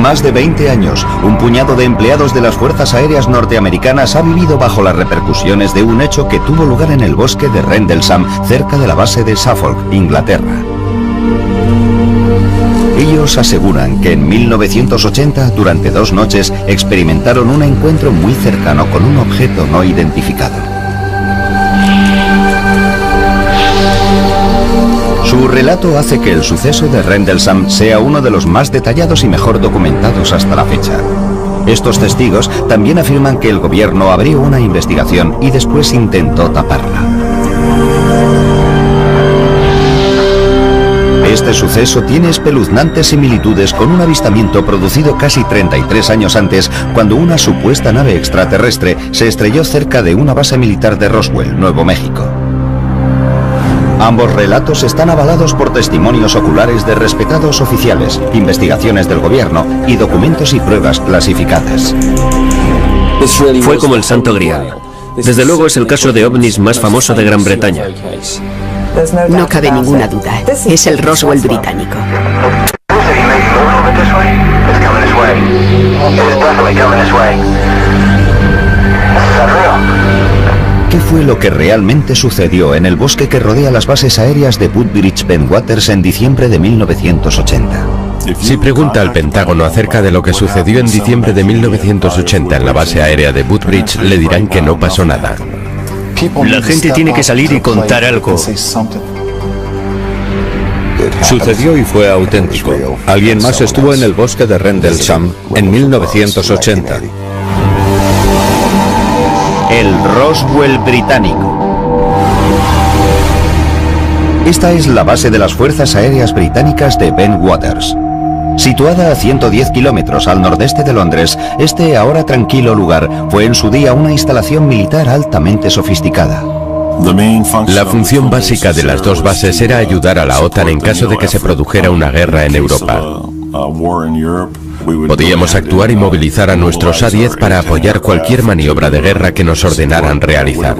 más de 20 años, un puñado de empleados de las Fuerzas Aéreas norteamericanas ha vivido bajo las repercusiones de un hecho que tuvo lugar en el bosque de Rendlesham, cerca de la base de Suffolk, Inglaterra. Ellos aseguran que en 1980, durante 2 noches, experimentaron un encuentro muy cercano con un objeto no identificado. Su relato hace que el suceso de Rendlesham sea uno de los más detallados y mejor documentados hasta la fecha. Estos testigos también afirman que el gobierno abrió una investigación y después intentó taparla. Este suceso tiene espeluznantes similitudes con un avistamiento producido casi 33 años antes, cuando una supuesta nave extraterrestre se estrelló cerca de una base militar de Roswell, Nuevo México. Ambos relatos están avalados por testimonios oculares de respetados oficiales, investigaciones del gobierno y documentos y pruebas clasificadas. Fue como el Santo Grial. Desde luego es el caso de ovnis más famoso de Gran Bretaña. No cabe ninguna duda, es el Roswell británico. ¿Qué fue lo que realmente sucedió en el bosque que rodea las bases aéreas de Woodbridge-Bentwaters en diciembre de 1980? Si pregunta al Pentágono acerca de lo que sucedió en diciembre de 1980 en la base aérea de Woodbridge, le dirán que no pasó nada. La gente tiene que salir y contar algo. Sucedió y fue auténtico. Alguien más estuvo en el bosque de Rendlesham en 1980. El Roswell británico. Esta es la base de las Fuerzas Aéreas Británicas de Bentwaters. Situada a 110 kilómetros al nordeste de Londres, este ahora tranquilo lugar fue en su día una instalación militar altamente sofisticada. La función básica de las 2 bases era ayudar a la OTAN en caso de que se produjera una guerra en Europa. Podíamos actuar y movilizar a nuestros A-10 para apoyar cualquier maniobra de guerra que nos ordenaran realizar.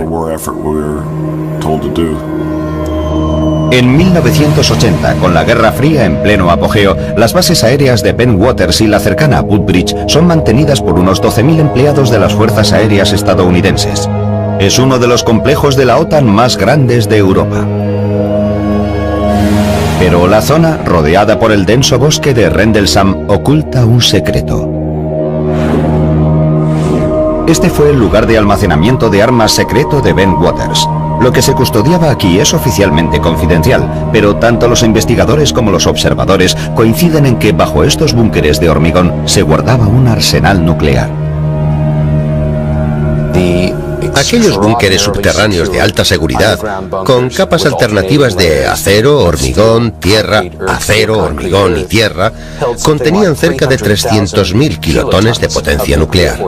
En 1980, con la Guerra Fría en pleno apogeo, las bases aéreas de Bentwaters y la cercana Woodbridge son mantenidas por unos 12.000 empleados de las Fuerzas Aéreas estadounidenses. Es uno de los complejos de la OTAN más grandes de Europa. Pero la zona, rodeada por el denso bosque de Rendlesham, oculta un secreto. Este fue el lugar de almacenamiento de armas secreto de Bentwaters. Lo que se custodiaba aquí es oficialmente confidencial, pero tanto los investigadores como los observadores coinciden en que bajo estos búnkeres de hormigón se guardaba un arsenal nuclear. Aquellos búnkeres subterráneos de alta seguridad, con capas alternativas de acero, hormigón, tierra, acero, hormigón y tierra, contenían cerca de 300.000 kilotones de potencia nuclear.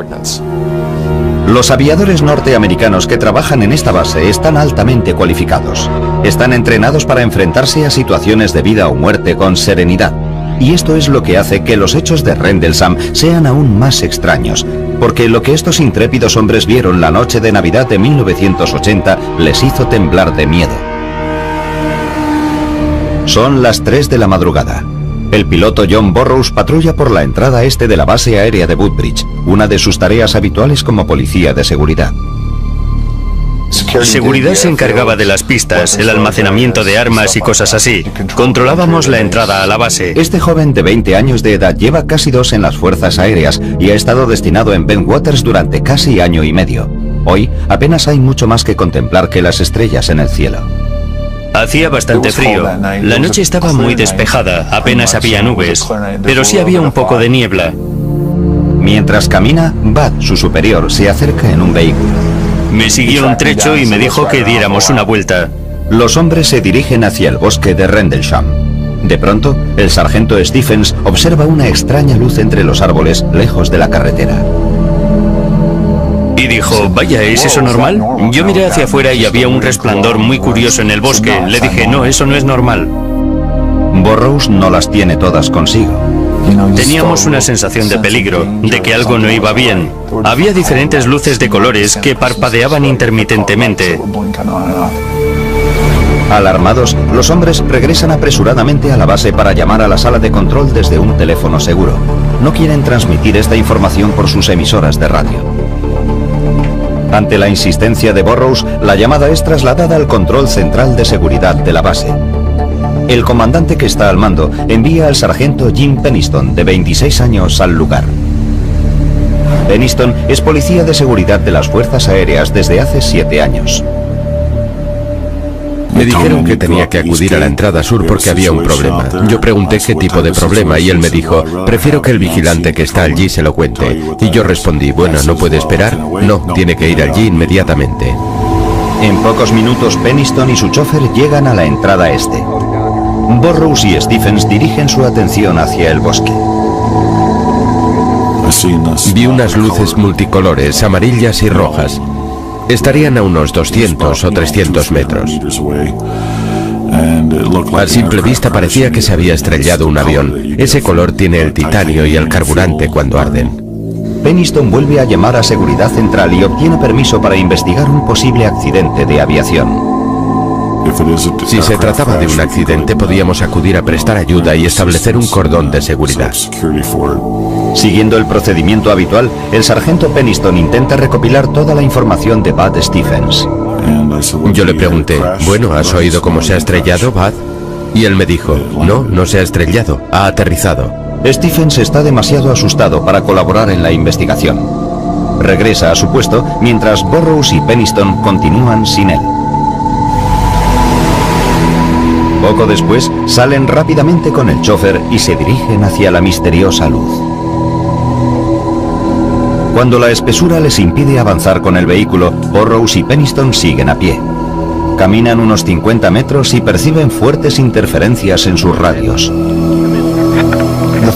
Los aviadores norteamericanos que trabajan en esta base están altamente cualificados. Están entrenados para enfrentarse a situaciones de vida o muerte con serenidad. Y esto es lo que hace que los hechos de Rendlesham sean aún más extraños, porque lo que estos intrépidos hombres vieron la noche de Navidad de 1980 les hizo temblar de miedo. Son las 3 de la madrugada. El piloto John Burroughs patrulla por la entrada este de la base aérea de Woodbridge, una de sus tareas habituales como policía de seguridad. Seguridad se encargaba de las pistas, el almacenamiento de armas y cosas así. Controlábamos la entrada a la base. Este joven de 20 años de edad lleva casi 2 en las Fuerzas Aéreas y ha estado destinado en Bentwaters durante casi año y medio. Hoy apenas hay mucho más que contemplar que las estrellas en el cielo. Hacía bastante frío. La noche estaba muy despejada, apenas había nubes, pero sí había un poco de niebla. Mientras camina, Bud, su superior, se acerca en un vehículo. Me siguió un trecho y me dijo que diéramos una vuelta. Los hombres se dirigen hacia el bosque de Rendlesham. De pronto, el sargento Stephens observa una extraña luz entre los árboles, lejos de la carretera. Y dijo, vaya, ¿es eso normal? Yo miré hacia afuera y había un resplandor muy curioso en el bosque. Le dije, no, eso no es normal. Burroughs no las tiene todas consigo. Teníamos una sensación de peligro, de que algo no iba bien. Había diferentes luces de colores que parpadeaban intermitentemente. Alarmados, los hombres regresan apresuradamente a la base para llamar a la sala de control desde un teléfono seguro. no quieren transmitir esta información por sus emisoras de radio. Ante la insistencia de Burrows, la llamada es trasladada al control central de seguridad de la base. El comandante que está al mando envía al sargento Jim Penniston, de 26 años, al lugar. Penniston es policía de seguridad de las Fuerzas Aéreas desde hace 7 años. Me dijeron que tenía que acudir a la entrada sur porque había un problema. Yo pregunté qué tipo de problema y él me dijo, prefiero que el vigilante que está allí se lo cuente. Y yo respondí, bueno, ¿no puede esperar? No, tiene que ir allí inmediatamente. En pocos minutos, Penniston y su chofer llegan a la entrada este. Burrows y Stephens dirigen su atención hacia el bosque. Vi unas luces multicolores, amarillas y rojas. Estarían a unos 200 o 300 metros. A simple vista parecía que se había estrellado un avión. Ese color tiene el titanio y el carburante cuando arden. Penniston vuelve a llamar a Seguridad Central y obtiene permiso para investigar un posible accidente de aviación. Si se trataba de un accidente, podíamos acudir a prestar ayuda y establecer un cordón de seguridad. Siguiendo el procedimiento habitual, el sargento Penniston intenta recopilar toda la información de Bud Stephens. Yo le pregunté, bueno, ¿has oído cómo se ha estrellado, Bud? Y él me dijo, no, no se ha estrellado, ha aterrizado. Stephens está demasiado asustado para colaborar en la investigación. Regresa a su puesto mientras Burrows y Penniston continúan sin él. Poco después, salen rápidamente con el chofer y se dirigen hacia la misteriosa luz. Cuando la espesura les impide avanzar con el vehículo, Burrows y Penniston siguen a pie. Caminan unos 50 metros y perciben fuertes interferencias en sus radios.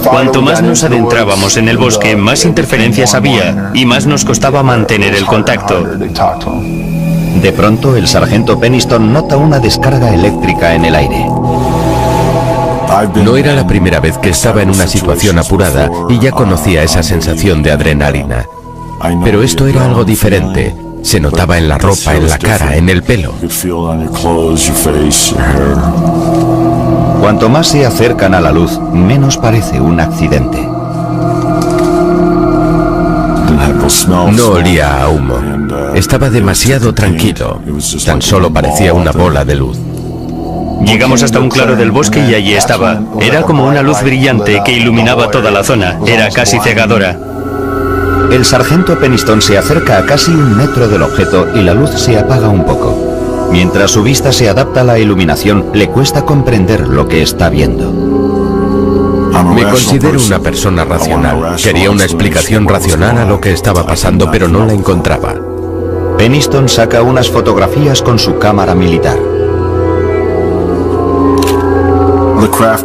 Cuanto más nos adentrábamos en el bosque, más interferencias había y más nos costaba mantener el contacto. De pronto, el sargento Penniston nota una descarga eléctrica en el aire. No era la primera vez que estaba en una situación apurada y ya conocía esa sensación de adrenalina. Pero esto era algo diferente. Se notaba en la ropa, en la cara, en el pelo. Cuanto más se acercan a la luz, menos parece un accidente. No olía a humo. Estaba demasiado tranquilo. Tan solo parecía una bola de luz. Llegamos hasta un claro del bosque y allí estaba. Era como una luz brillante que iluminaba toda la zona. Era casi cegadora. El sargento Penniston se acerca a casi 1 metro del objeto y la luz se apaga un poco. Mientras su vista se adapta a la iluminación, le cuesta comprender lo que está viendo. Me considero una persona racional. Quería una explicación racional a lo que estaba pasando, pero no la encontraba. Penniston saca unas fotografías con su cámara militar.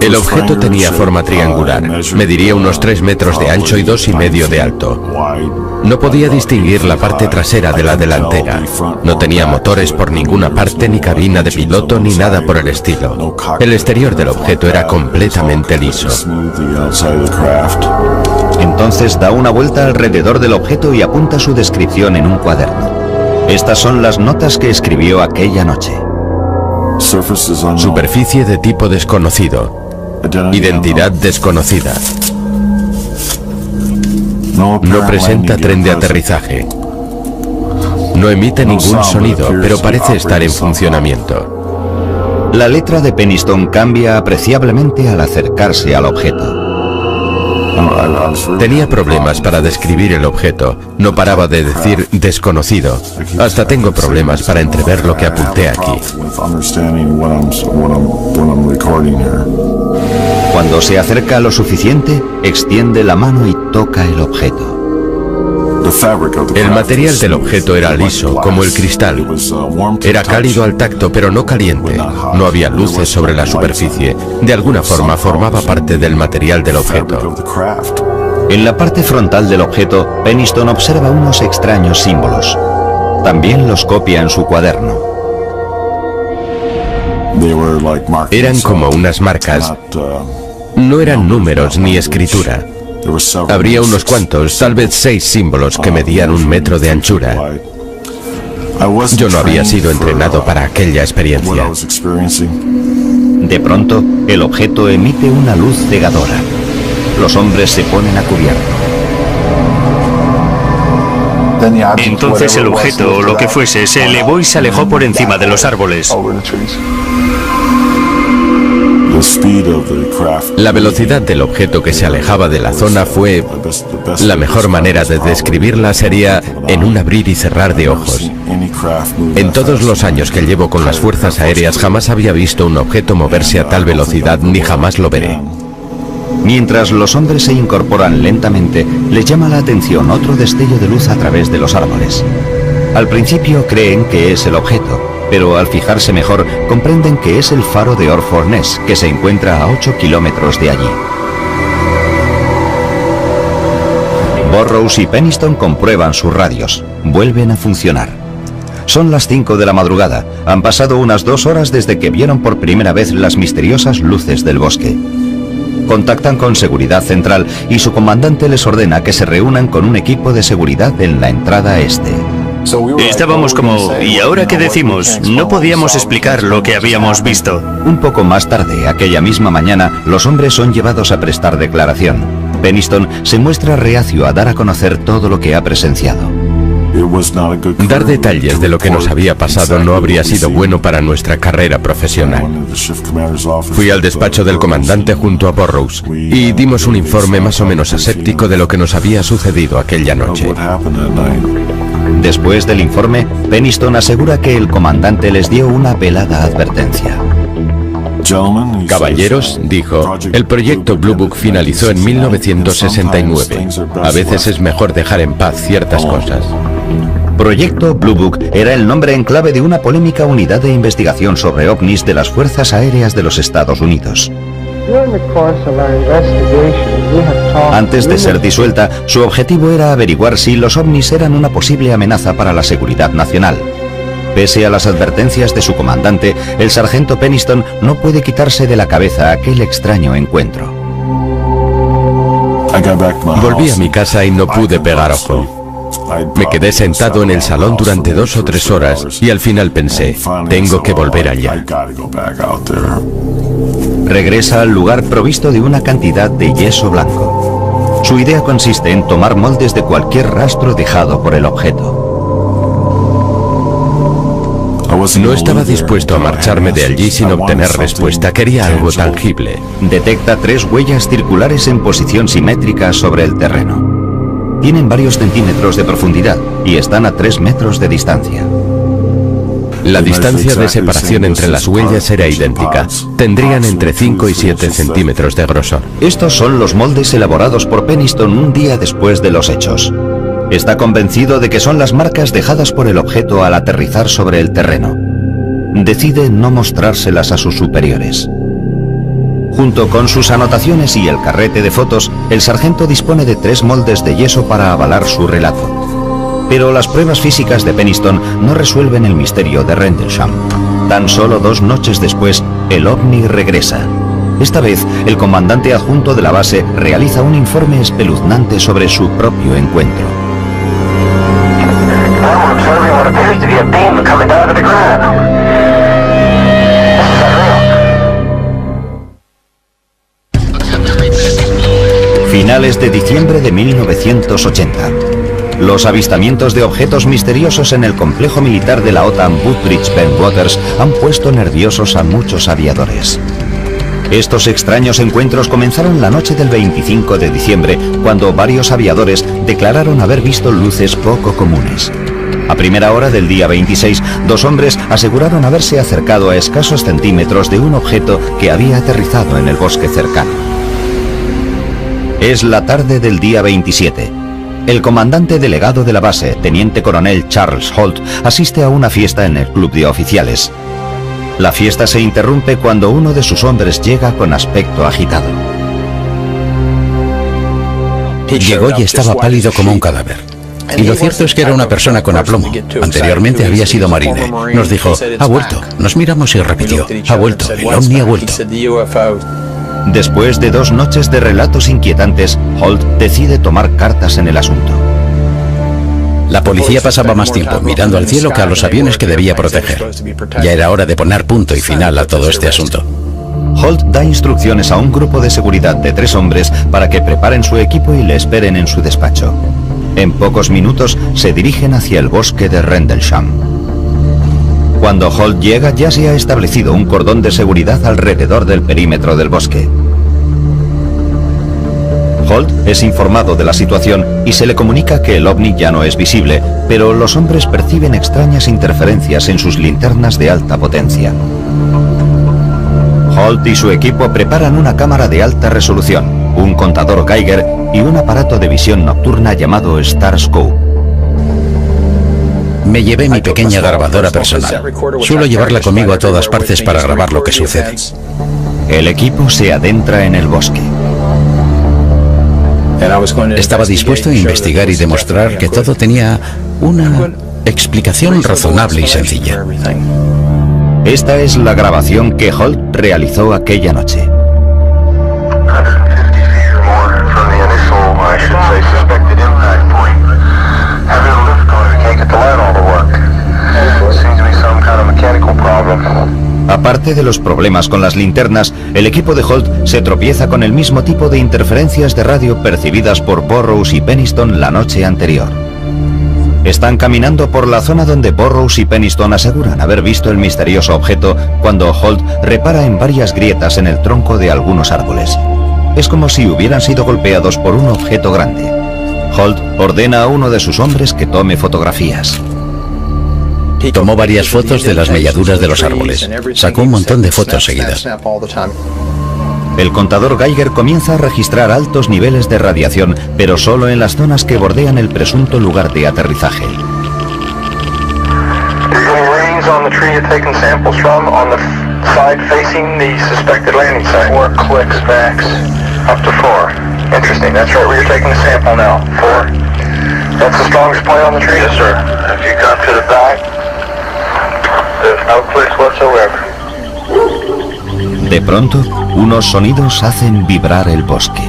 El objeto tenía forma triangular. Mediría unos 3 metros de ancho y 2,5 de alto. No podía distinguir la parte trasera de la delantera. No tenía motores por ninguna parte, ni cabina de piloto, ni nada por el estilo. El exterior del objeto era completamente liso. Entonces da una vuelta alrededor del objeto y apunta su descripción en un cuaderno. Estas son las notas que escribió aquella noche. Superficie de tipo desconocido. Identidad desconocida. No presenta tren de aterrizaje. No emite ningún sonido, pero parece estar en funcionamiento. La letra de Penniston cambia apreciablemente al acercarse al objeto. Tenía problemas para describir el objeto. No paraba de decir desconocido. Hasta tengo problemas para entrever lo que apunté aquí. Cuando se acerca lo suficiente, extiende la mano y toca el objeto. El material del objeto era liso, como el cristal. Era cálido al tacto, pero no caliente. No había luces sobre la superficie. De alguna forma formaba parte del material del objeto. En la parte frontal del objeto, Penniston observa unos extraños símbolos. También los copia en su cuaderno. Eran como unas marcas. No eran números ni escritura. Habría unos cuantos, tal vez 6 símbolos que medían 1 metro de anchura. Yo no había sido entrenado para aquella experiencia. De pronto, el objeto emite una luz cegadora. los hombres se ponen a cubierto. Entonces el objeto, o lo que fuese, se elevó y se alejó por encima de los árboles. La velocidad del objeto que se alejaba de la zona fue... La mejor manera de describirla sería en un abrir y cerrar de ojos. En todos los años que llevo con las fuerzas aéreas jamás había visto un objeto moverse a tal velocidad ni jamás lo veré. Mientras los hombres se incorporan lentamente, les llama la atención otro destello de luz a través de los árboles. Al principio creen que es el objeto, pero al fijarse mejor comprenden que es el faro de Orford Ness, que se encuentra a 8 kilómetros de allí. Burrows y Penniston comprueban sus radios. Vuelven a funcionar. Son las 5 de la madrugada. Han pasado unas 2 horas desde que vieron por primera vez las misteriosas luces del bosque. Contactan con Seguridad Central y su comandante les ordena que se reúnan con un equipo de seguridad en la entrada este. Estábamos como, ¿y ahora qué decimos? No podíamos explicar lo que habíamos visto. Un poco más tarde, aquella misma mañana, los hombres son llevados a prestar declaración. Penniston se muestra reacio a dar a conocer todo lo que ha presenciado. Dar detalles de lo que nos había pasado no habría sido bueno para nuestra carrera profesional. Fui al despacho del comandante junto a Burrows y dimos un informe más o menos aséptico de lo que nos había sucedido aquella noche. Después del informe, Penniston asegura que el comandante les dio una velada advertencia. Caballeros, dijo, el proyecto Blue Book finalizó en 1969. A veces es mejor dejar en paz ciertas cosas. Proyecto Blue Book era el nombre en clave de una polémica unidad de investigación sobre ovnis de las Fuerzas Aéreas de los Estados Unidos. Antes de ser disuelta, su objetivo era averiguar si los ovnis eran una posible amenaza para la seguridad nacional. Pese a las advertencias de su comandante, el sargento Penniston no puede quitarse de la cabeza aquel extraño encuentro. Volví a mi casa y no pude pegar ojo. Me quedé sentado en el salón durante 2 o 3 horas y al final pensé, tengo que volver allá. Regresa al lugar provisto de una cantidad de yeso blanco. Su idea consiste en tomar moldes de cualquier rastro dejado por el objeto. No estaba dispuesto a marcharme de allí sin obtener respuesta. Quería algo tangible. Detecta 3 huellas circulares en posición simétrica sobre el terreno. Tienen varios centímetros de profundidad y están a 3 metros de distancia. La distancia de separación entre las huellas era idéntica. Tendrían entre 5 y 7 centímetros de grosor. Estos son los moldes elaborados por Penniston un día después de los hechos. Está convencido de que son las marcas dejadas por el objeto al aterrizar sobre el terreno. Decide no mostrárselas a sus superiores. Junto con sus anotaciones y el carrete de fotos, el sargento dispone de 3 moldes de yeso para avalar su relato. Pero las pruebas físicas de Penniston no resuelven el misterio de Rendlesham. Tan solo 2 noches después, el ovni regresa. Esta vez, el comandante adjunto de la base realiza un informe espeluznante sobre su propio encuentro. Finales de diciembre de 1980. Los avistamientos de objetos misteriosos en el complejo militar de la OTAN Woodbridge-Bentwaters han puesto nerviosos a muchos aviadores. Estos extraños encuentros comenzaron la noche del 25 de diciembre, cuando varios aviadores declararon haber visto luces poco comunes. A primera hora del día 26, 2 hombres aseguraron haberse acercado a escasos centímetros de un objeto que había aterrizado en el bosque cercano. Es la tarde del día 27. El comandante delegado de la base, teniente coronel Charles Holt, asiste a una fiesta en el club de oficiales. La fiesta se interrumpe cuando uno de sus hombres llega con aspecto agitado. Llegó y estaba pálido como un cadáver. Y lo cierto es que era una persona con aplomo. Anteriormente había sido marine. Nos dijo, ha vuelto. Nos miramos y repitió, ha vuelto, el ovni ha vuelto. Después de 2 noches de relatos inquietantes, Holt decide tomar cartas en el asunto. La policía pasaba más tiempo mirando al cielo que a los aviones que debía proteger. Ya era hora de poner punto y final a todo este asunto. Holt da instrucciones a un grupo de seguridad de 3 hombres para que preparen su equipo y le esperen en su despacho. En pocos minutos se dirigen hacia el bosque de Rendlesham. Cuando Holt llega, ya se ha establecido un cordón de seguridad alrededor del perímetro del bosque. Holt es informado de la situación y se le comunica que el ovni ya no es visible, pero los hombres perciben extrañas interferencias en sus linternas de alta potencia. Holt y su equipo preparan una cámara de alta resolución, un contador Geiger y un aparato de visión nocturna llamado Starscope. Me llevé mi pequeña grabadora personal. Suelo llevarla conmigo a todas partes para grabar lo que sucede. El equipo se adentra en el bosque. Estaba dispuesto a investigar y demostrar que todo tenía una explicación razonable y sencilla. Esta es la grabación que Holt realizó aquella noche. Aparte de los problemas con las linternas, el equipo de Holt se tropieza con el mismo tipo de interferencias de radio percibidas por Burroughs y Penniston la noche anterior. Están caminando por la zona donde Burroughs y Penniston aseguran haber visto el misterioso objeto cuando Holt repara en varias grietas en el tronco de algunos árboles. Es como si hubieran sido golpeados por un objeto grande. Holt ordena a uno de sus hombres que tome fotografías. Tomó varias fotos de las melladuras de los árboles. Sacó un montón de fotos seguidas. El contador Geiger comienza a registrar altos niveles de radiación, pero solo en las zonas que bordean el presunto lugar de aterrizaje. De pronto, unos sonidos hacen vibrar el bosque.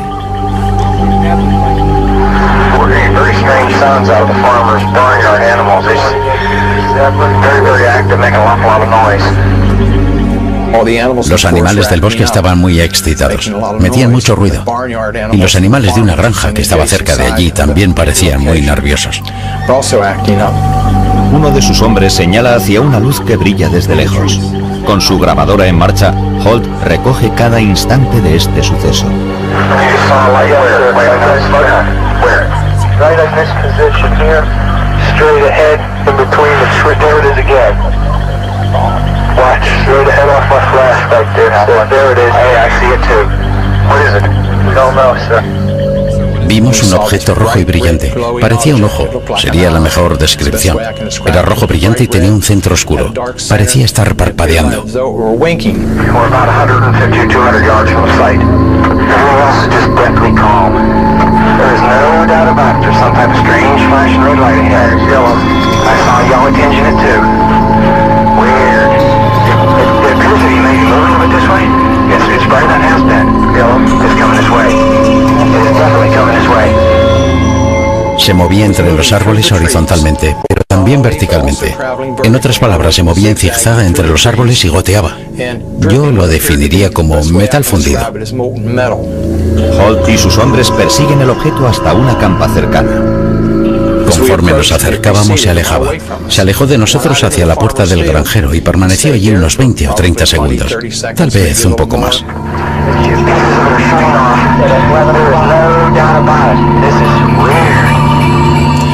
Los animales del bosque estaban muy excitados, metían mucho ruido, y los animales de una granja que estaba cerca de allí también parecían muy nerviosos. Uno de sus hombres señala hacia una luz que brilla desde lejos. Con su grabadora en marcha, Holt recoge cada instante de este suceso. Vimos un objeto rojo y brillante. Parecía un ojo. Sería la mejor descripción. Era rojo brillante y tenía un centro oscuro. Parecía estar parpadeando. Se movía entre los árboles horizontalmente, pero también verticalmente. En otras palabras, se movía en zigzag entre los árboles y goteaba. Yo lo definiría como metal fundido. Holt y sus hombres persiguen el objeto hasta una campa cercana. Conforme nos acercábamos, se alejaba. Se alejó de nosotros hacia la puerta del granjero y permaneció allí unos 20 o 30 segundos. Tal vez un poco más.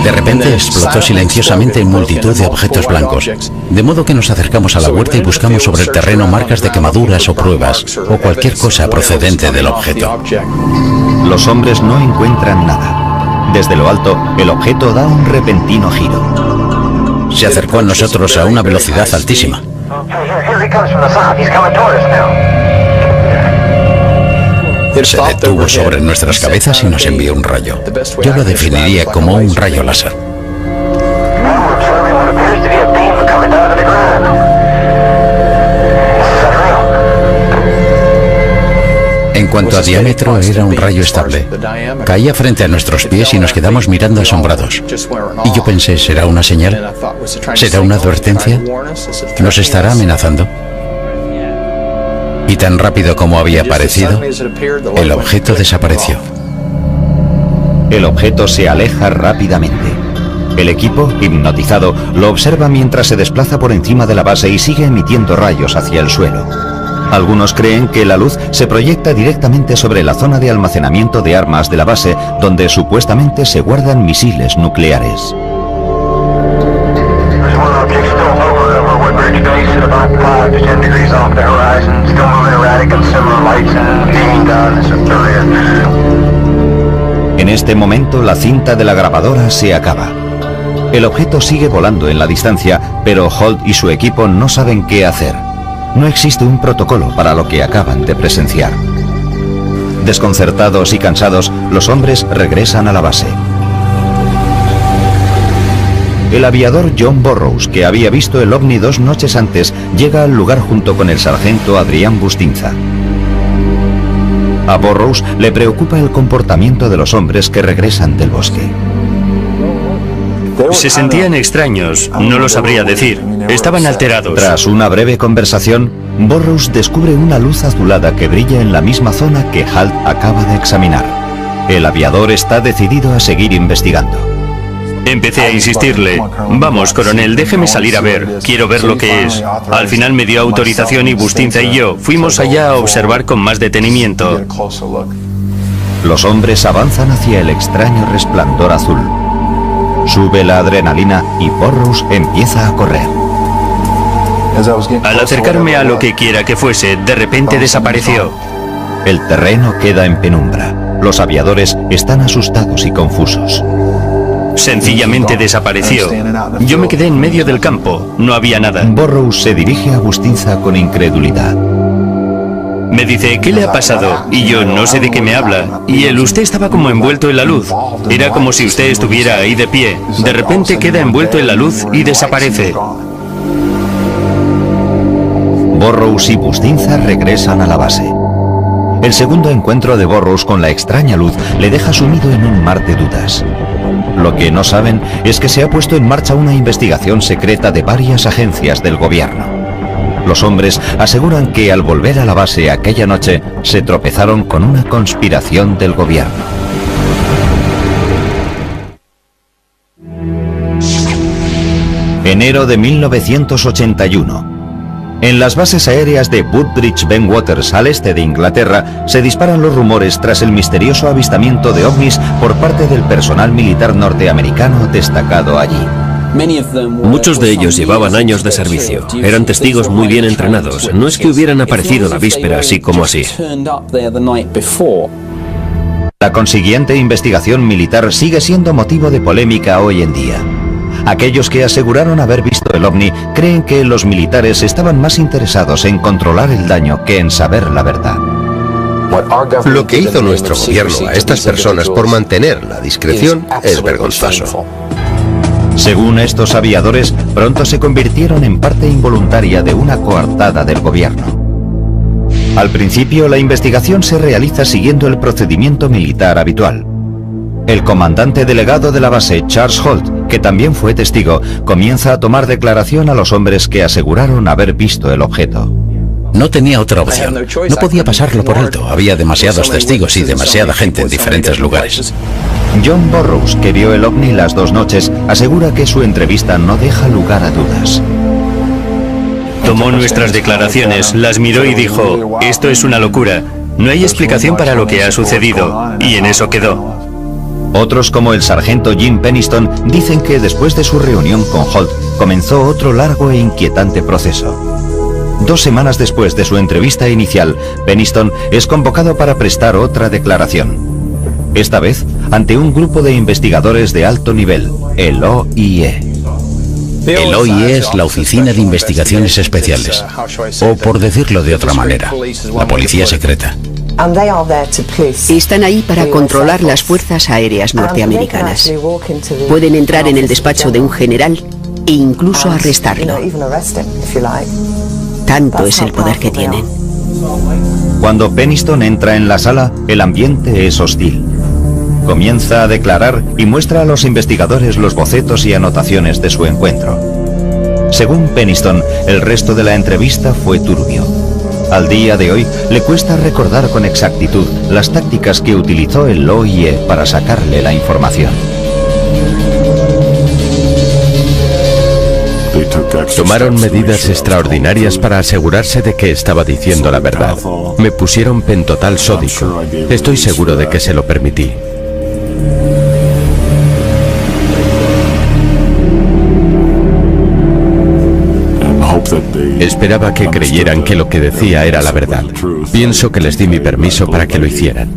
De repente explotó silenciosamente en multitud de objetos blancos, de modo que nos acercamos a la huerta y buscamos sobre el terreno marcas de quemaduras o pruebas, o cualquier cosa procedente del objeto. Los hombres no encuentran nada. Desde lo alto, el objeto da un repentino giro. Se acercó a nosotros a una velocidad altísima. Se detuvo sobre nuestras cabezas y nos envió un rayo. Yo lo definiría como un rayo láser. En cuanto a diámetro, era un rayo estable. Caía frente a nuestros pies y nos quedamos mirando asombrados. Y yo pensé, ¿será una señal? ¿Será una advertencia? ¿Nos estará amenazando? Y tan rápido como había aparecido, el objeto desapareció. El objeto se aleja rápidamente. El equipo, hipnotizado, lo observa mientras se desplaza por encima de la base y sigue emitiendo rayos hacia el suelo. Algunos creen que la luz se proyecta directamente sobre la zona de almacenamiento de armas de la base, donde supuestamente se guardan misiles nucleares. En este momento la cinta de la grabadora se acaba. El objeto sigue volando en la distancia, pero Holt y su equipo no saben qué hacer. No existe un protocolo para lo que acaban de presenciar. Desconcertados y cansados, los hombres regresan a la base. El aviador John Burroughs, que había visto el ovni 2 noches antes, llega al lugar junto con el sargento Adrián Bustinza. A Burroughs le preocupa el comportamiento de los hombres que regresan del bosque. Se sentían extraños, no lo sabría decir. Estaban alterados. Tras una breve conversación, Burroughs descubre una luz azulada que brilla en la misma zona que Halt acaba de examinar. El aviador está decidido a seguir investigando. Empecé a insistirle: vamos, coronel, déjeme salir a ver, quiero ver lo que es. Al final me dio autorización y Bustinza y yo fuimos allá a observar con más detenimiento. Los hombres avanzan hacia el extraño resplandor azul. Sube la adrenalina y Burroughs empieza a correr. Al acercarme a lo que quiera que fuese, de repente desapareció. El terreno queda en penumbra. Los aviadores están asustados y confusos. Sencillamente desapareció. Yo me quedé en medio del campo, no había nada. Burroughs se dirige a Bustinza con incredulidad. Me dice: ¿qué le ha pasado? Y yo: no sé de qué me habla. Y él: usted estaba como envuelto en la luz. Era como si usted estuviera ahí de pie. De repente queda envuelto en la luz y desaparece. Burroughs y Bustinza regresan a la base. El segundo encuentro de Burroughs con la extraña luz le deja sumido en un mar de dudas. Lo que no saben es que se ha puesto en marcha una investigación secreta de varias agencias del gobierno. Los hombres aseguran que al volver a la base aquella noche se tropezaron con una conspiración del gobierno. Enero de 1981. En las bases aéreas de Woodbridge Ben Waters, al este de Inglaterra, se disparan los rumores tras el misterioso avistamiento de ovnis por parte del personal militar norteamericano destacado allí. Muchos de ellos llevaban años de servicio, eran testigos muy bien entrenados, no es que hubieran aparecido la víspera así como así. La consiguiente investigación militar sigue siendo motivo de polémica hoy en día. Aquellos que aseguraron haber visto el ovni creen que los militares estaban más interesados en controlar el daño que en saber la verdad. Lo que hizo nuestro gobierno a estas personas por mantener la discreción es vergonzoso. Según estos aviadores, pronto se convirtieron en parte involuntaria de una coartada del gobierno. Al principio, la investigación se realiza siguiendo el procedimiento militar habitual. El comandante delegado de la base, Charles Holt, que también fue testigo, comienza a tomar declaración a los hombres que aseguraron haber visto el objeto. No tenía otra opción. No podía pasarlo por alto. Había demasiados testigos y demasiada gente en diferentes lugares. John Burroughs, que vio el ovni las 2 noches, asegura que su entrevista no deja lugar a dudas. Tomó nuestras declaraciones, las miró y dijo: esto es una locura. No hay explicación para lo que ha sucedido. Y en eso quedó. Otros, como el sargento Jim Penniston, dicen que después de su reunión con Holt comenzó otro largo e inquietante proceso. 2 semanas después de su entrevista inicial, Penniston es convocado para prestar otra declaración. Esta vez ante un grupo de investigadores de alto nivel, el OIE. El OIE es la Oficina de Investigaciones Especiales, o por decirlo de otra manera, la policía secreta. Están ahí para controlar las fuerzas aéreas norteamericanas. Pueden entrar en el despacho de un general e incluso arrestarlo. Tanto es el poder que tienen. Cuando Penniston entra en la sala, el ambiente es hostil. Comienza a declarar y muestra a los investigadores los bocetos y anotaciones de su encuentro. Según Penniston, el resto de la entrevista fue turbio. Al día de hoy, le cuesta recordar con exactitud las tácticas que utilizó el OIE para sacarle la información. Tomaron medidas extraordinarias para asegurarse de que estaba diciendo la verdad. Me pusieron pentotal sódico. Estoy seguro de que se lo permití. Esperaba que creyeran que lo que decía era la verdad. Pienso que les di mi permiso para que lo hicieran.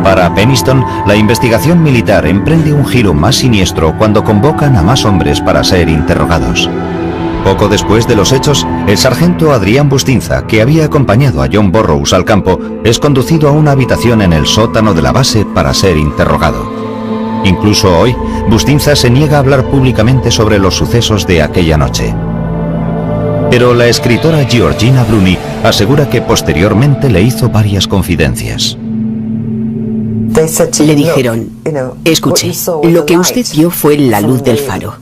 Para Peniston, la investigación militar emprende un giro más siniestro cuando convocan a más hombres para ser interrogados. Poco después de los hechos, el sargento Adrián Bustinza, que había acompañado a John Burroughs al campo, es conducido a una habitación en el sótano de la base para ser interrogado. Incluso hoy, Bustinza se niega a hablar públicamente sobre los sucesos de aquella noche. Pero la escritora Georgina Bruni asegura que posteriormente le hizo varias confidencias. Le dijeron, escuche, lo que usted vio fue la luz del faro.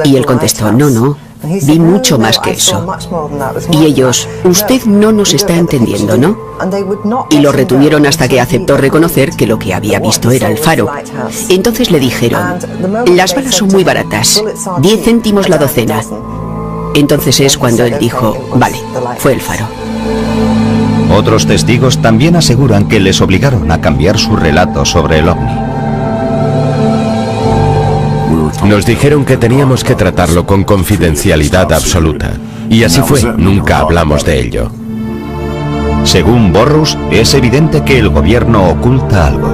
Y él contestó, no, vi mucho más que eso. Y ellos, usted no nos está entendiendo, ¿no? Y lo retuvieron hasta que aceptó reconocer que lo que había visto era el faro. Entonces le dijeron, las balas son muy baratas, 10 céntimos la docena. Entonces es cuando él dijo, vale, fue el faro. Otros testigos también aseguran que les obligaron a cambiar su relato sobre el ovni. Nos dijeron que teníamos que tratarlo con confidencialidad absoluta. Y así fue, nunca hablamos de ello. Según Burroughs, es evidente que el gobierno oculta algo.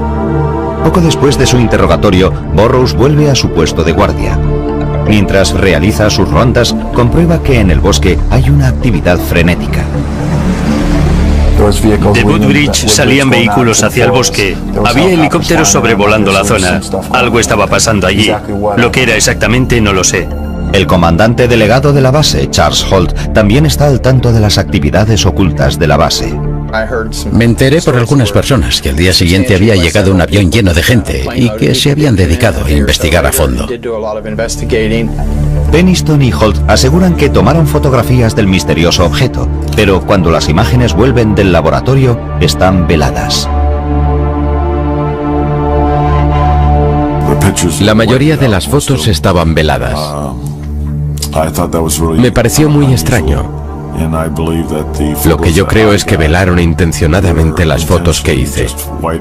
Poco después de su interrogatorio, Burroughs vuelve a su puesto de guardia. Mientras realiza sus rondas, comprueba que en el bosque hay una actividad frenética. De Woodbridge salían vehículos hacia el bosque. Había helicópteros sobrevolando la zona. Algo estaba pasando allí. Lo que era exactamente no lo sé. El comandante delegado de la base, Charles Holt, también está al tanto de las actividades ocultas de la base. Me enteré por algunas personas que al día siguiente había llegado un avión lleno de gente y que se habían dedicado a investigar a fondo. Peniston y Holt aseguran que tomaron fotografías del misterioso objeto, pero cuando las imágenes vuelven del laboratorio, están veladas. La mayoría de las fotos estaban veladas. Me pareció muy extraño. Lo que yo creo es que velaron intencionadamente las fotos que hice.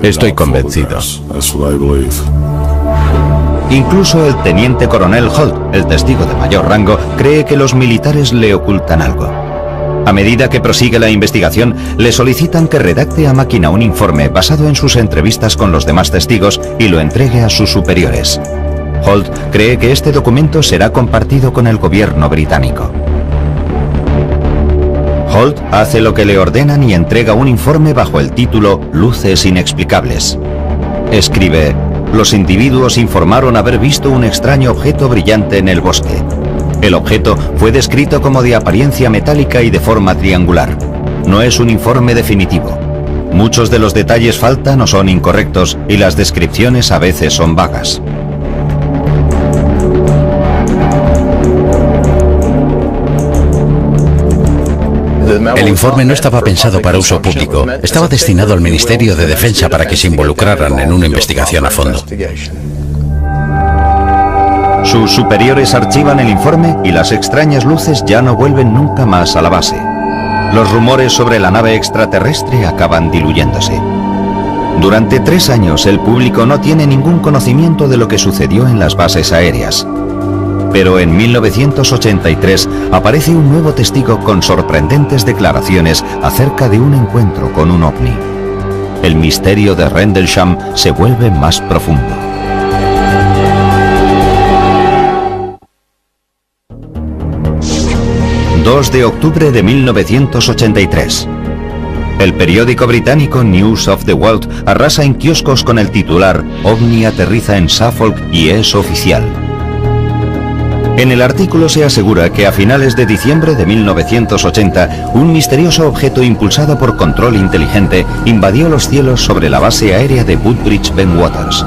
Estoy convencido. Incluso el teniente coronel Holt, el testigo de mayor rango, cree que los militares le ocultan algo. A medida que prosigue la investigación, le solicitan que redacte a máquina un informe basado en sus entrevistas con los demás testigos y lo entregue a sus superiores. Holt cree que este documento será compartido con el gobierno británico. Holt hace lo que le ordenan y entrega un informe bajo el título Luces inexplicables. Escribe: los individuos informaron haber visto un extraño objeto brillante en el bosque. El objeto fue descrito como de apariencia metálica y de forma triangular. No es un informe definitivo. Muchos de los detalles faltan o son incorrectos y las descripciones a veces son vagas. El informe no estaba pensado para uso público. Estaba destinado al Ministerio de Defensa para que se involucraran en una investigación a fondo. Sus superiores archivan el informe y las extrañas luces ya no vuelven nunca más a la base. Los rumores sobre la nave extraterrestre acaban diluyéndose. Durante 3 años el público no tiene ningún conocimiento de lo que sucedió en las bases aéreas. Pero en 1983 aparece un nuevo testigo con sorprendentes declaraciones acerca de un encuentro con un ovni. El misterio de Rendlesham se vuelve más profundo. ...2 de octubre de 1983... El periódico británico News of the World arrasa en kioscos con el titular «OVNI aterriza en Suffolk y es oficial». En el artículo se asegura que a finales de diciembre de 1980, un misterioso objeto impulsado por control inteligente invadió los cielos sobre la base aérea de Woodbridge Bentwaters.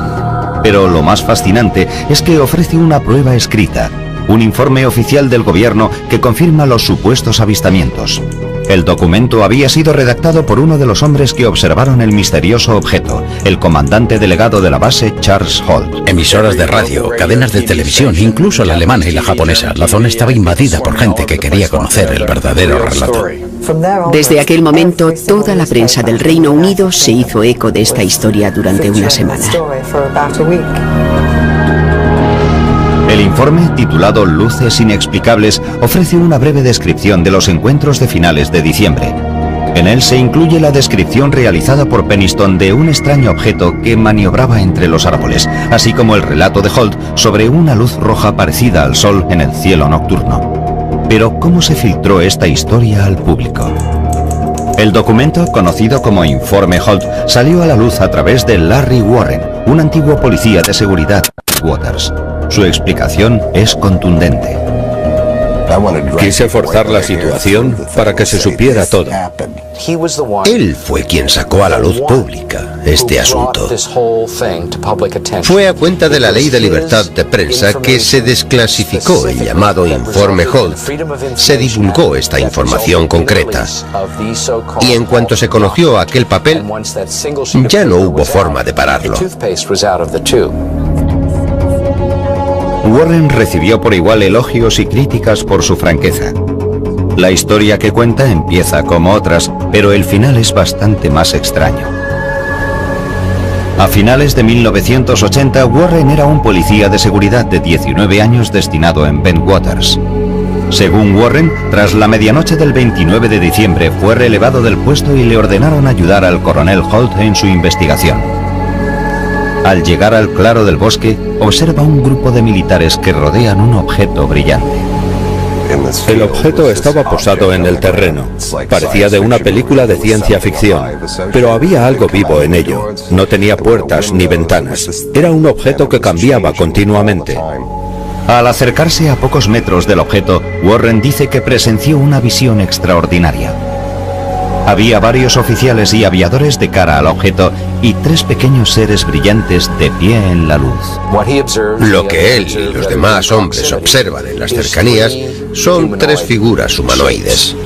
Pero lo más fascinante es que ofrece una prueba escrita, un informe oficial del gobierno que confirma los supuestos avistamientos. El documento había sido redactado por uno de los hombres que observaron el misterioso objeto, el comandante delegado de la base, Charles Holt. Emisoras de radio, cadenas de televisión, incluso la alemana y la japonesa. La zona estaba invadida por gente que quería conocer el verdadero relato. Desde aquel momento, toda la prensa del Reino Unido se hizo eco de esta historia durante una semana. El informe, titulado Luces Inexplicables, ofrece una breve descripción de los encuentros de finales de diciembre. En él se incluye la descripción realizada por Penniston de un extraño objeto que maniobraba entre los árboles, así como el relato de Holt sobre una luz roja parecida al sol en el cielo nocturno. Pero, ¿cómo se filtró esta historia al público? El documento, conocido como Informe Holt, salió a la luz a través de Larry Warren, un antiguo policía de seguridad de Waters. Su explicación es contundente. Quise forzar la situación para que se supiera todo. Él fue quien sacó a la luz pública este asunto. Fue a cuenta de la ley de libertad de prensa que se desclasificó el llamado Informe Holt. Se divulgó esta información concreta. Y en cuanto se conoció aquel papel, ya no hubo forma de pararlo. Warren recibió por igual elogios y críticas por su franqueza. La historia que cuenta empieza como otras, pero el final es bastante más extraño. A finales de 1980, Warren era un policía de seguridad de 19 años destinado en Bentwaters. Según Warren, tras la medianoche del 29 de diciembre fue relevado del puesto y le ordenaron ayudar al coronel Holt en su investigación. Al llegar al claro del bosque, observa un grupo de militares que rodean un objeto brillante. El objeto estaba posado en el terreno. Parecía de una película de ciencia ficción, pero había algo vivo en ello. No tenía puertas ni ventanas. Era un objeto que cambiaba continuamente. Al acercarse a pocos metros del objeto, Warren dice que presenció una visión extraordinaria. Había varios oficiales y aviadores de cara al objeto y 3 pequeños seres brillantes de pie en la luz. Lo que él y los demás hombres observan en las cercanías son 3 figuras humanoides.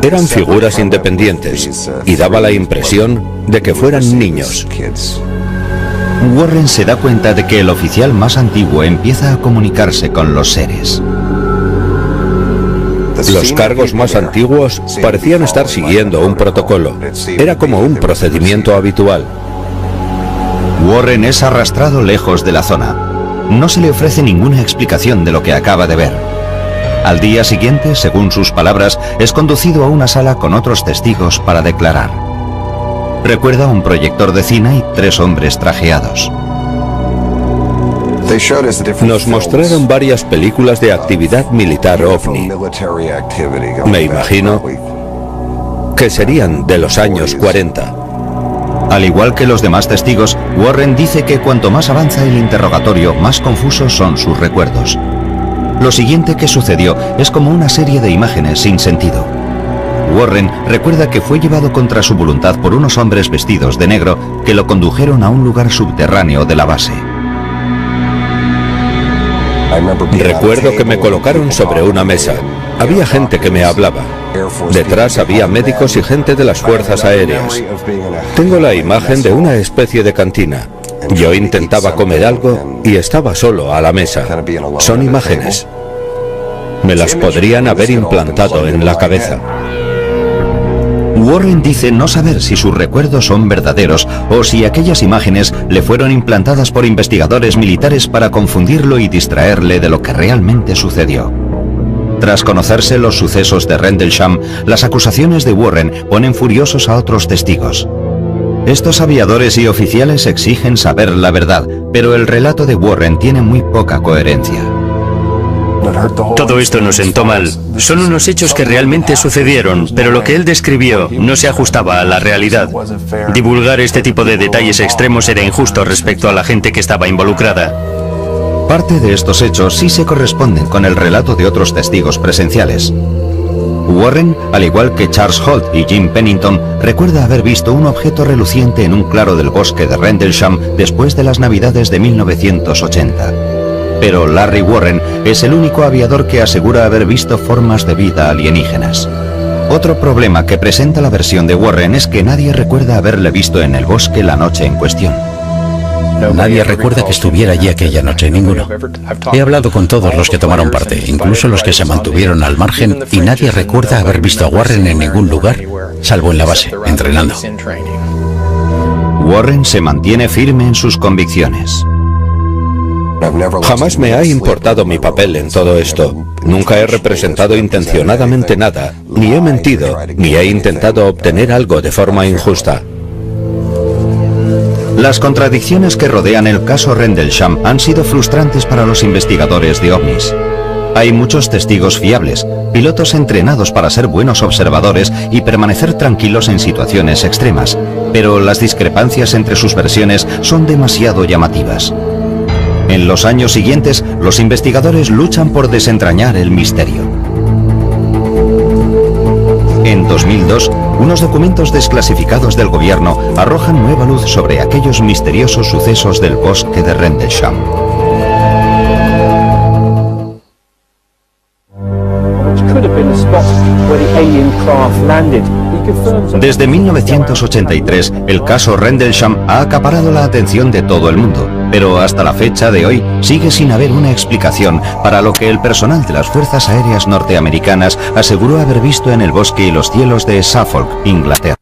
Eran figuras independientes y daba la impresión de que fueran niños. Warren se da cuenta de que el oficial más antiguo empieza a comunicarse con los seres. Los cargos más antiguos parecían estar siguiendo un protocolo. Era como un procedimiento habitual. Warren es arrastrado lejos de la zona. No se le ofrece ninguna explicación de lo que acaba de ver. Al día siguiente, según sus palabras, es conducido a una sala con otros testigos para declarar. Recuerda un proyector de cine y 3 hombres trajeados. Nos mostraron varias películas de actividad militar ovni. Me imagino que serían de los años 40. Al igual que los demás testigos, Warren dice que cuanto más avanza el interrogatorio, más confusos son sus recuerdos. Lo siguiente que sucedió es como una serie de imágenes sin sentido. Warren recuerda que fue llevado contra su voluntad por unos hombres vestidos de negro que lo condujeron a un lugar subterráneo de la base. Recuerdo que me colocaron sobre una mesa. Había gente que me hablaba. Detrás había médicos y gente de las fuerzas aéreas. Tengo la imagen de una especie de cantina. Yo intentaba comer algo y estaba solo a la mesa. Son imágenes. Me las podrían haber implantado en la cabeza. Warren dice no saber si sus recuerdos son verdaderos o si aquellas imágenes le fueron implantadas por investigadores militares para confundirlo y distraerle de lo que realmente sucedió. Tras conocerse los sucesos de Rendlesham, las acusaciones de Warren ponen furiosos a otros testigos. Estos aviadores y oficiales exigen saber la verdad, pero el relato de Warren tiene muy poca coherencia. Todo esto nos sentó mal. Son unos hechos que realmente sucedieron, pero lo que él describió no se ajustaba a la realidad. Divulgar este tipo de detalles extremos era injusto respecto a la gente que estaba involucrada. Parte de estos hechos sí se corresponden con el relato de otros testigos presenciales. Warren, al igual que Charles Holt y Jim Pennington, recuerda haber visto un objeto reluciente en un claro del bosque de Rendlesham después de las Navidades de 1980. Pero Larry Warren es el único aviador que asegura haber visto formas de vida alienígenas. Otro problema que presenta la versión de Warren es que nadie recuerda haberle visto en el bosque la noche en cuestión. Nadie recuerda que estuviera allí aquella noche, ninguno. He hablado con todos los que tomaron parte, incluso los que se mantuvieron al margen, y nadie recuerda haber visto a Warren en ningún lugar, salvo en la base, entrenando. Warren se mantiene firme en sus convicciones. Jamás me ha importado mi papel en todo esto. Nunca he representado intencionadamente nada, ni he mentido, ni he intentado obtener algo de forma injusta. Las contradicciones que rodean el caso Rendlesham han sido frustrantes para los investigadores de ovnis. Hay muchos testigos fiables, pilotos entrenados para ser buenos observadores y permanecer tranquilos en situaciones extremas, pero las discrepancias entre sus versiones son demasiado llamativas. En los años siguientes, los investigadores luchan por desentrañar el misterio. En 2002, unos documentos desclasificados del gobierno arrojan nueva luz sobre aquellos misteriosos sucesos del bosque de Rendlesham. Desde 1983, el caso Rendlesham ha acaparado la atención de todo el mundo, pero hasta la fecha de hoy sigue sin haber una explicación para lo que el personal de las Fuerzas Aéreas norteamericanas aseguró haber visto en el bosque y los cielos de Suffolk, Inglaterra.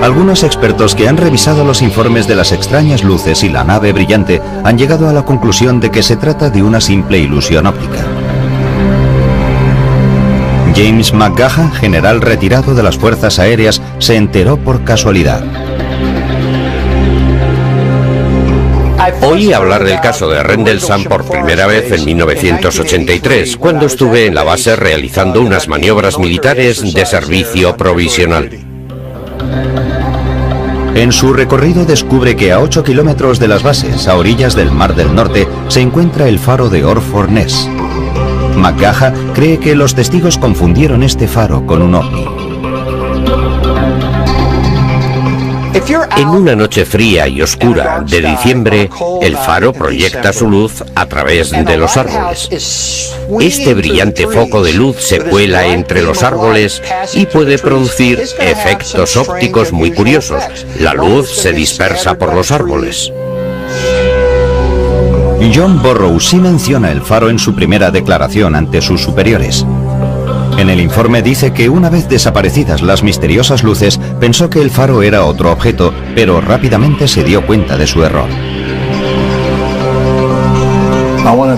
Algunos expertos que han revisado los informes de las extrañas luces y la nave brillante han llegado a la conclusión de que se trata de una simple ilusión óptica. James McGaha, general retirado de las Fuerzas Aéreas, se enteró por casualidad. Oí hablar del caso de Rendlesham por primera vez en 1983, cuando estuve en la base realizando unas maniobras militares de servicio provisional. En su recorrido descubre que a 8 kilómetros de las bases, a orillas del Mar del Norte, se encuentra el faro de Orford Ness. McGaha cree que los testigos confundieron este faro con un ovni. En una noche fría y oscura de diciembre, el faro proyecta su luz a través de los árboles. Este brillante foco de luz se cuela entre los árboles y puede producir efectos ópticos muy curiosos. La luz se dispersa por los árboles. John Burroughs sí menciona el faro en su primera declaración ante sus superiores. En el informe dice que una vez desaparecidas las misteriosas luces, pensó que el faro era otro objeto, pero rápidamente se dio cuenta de su error.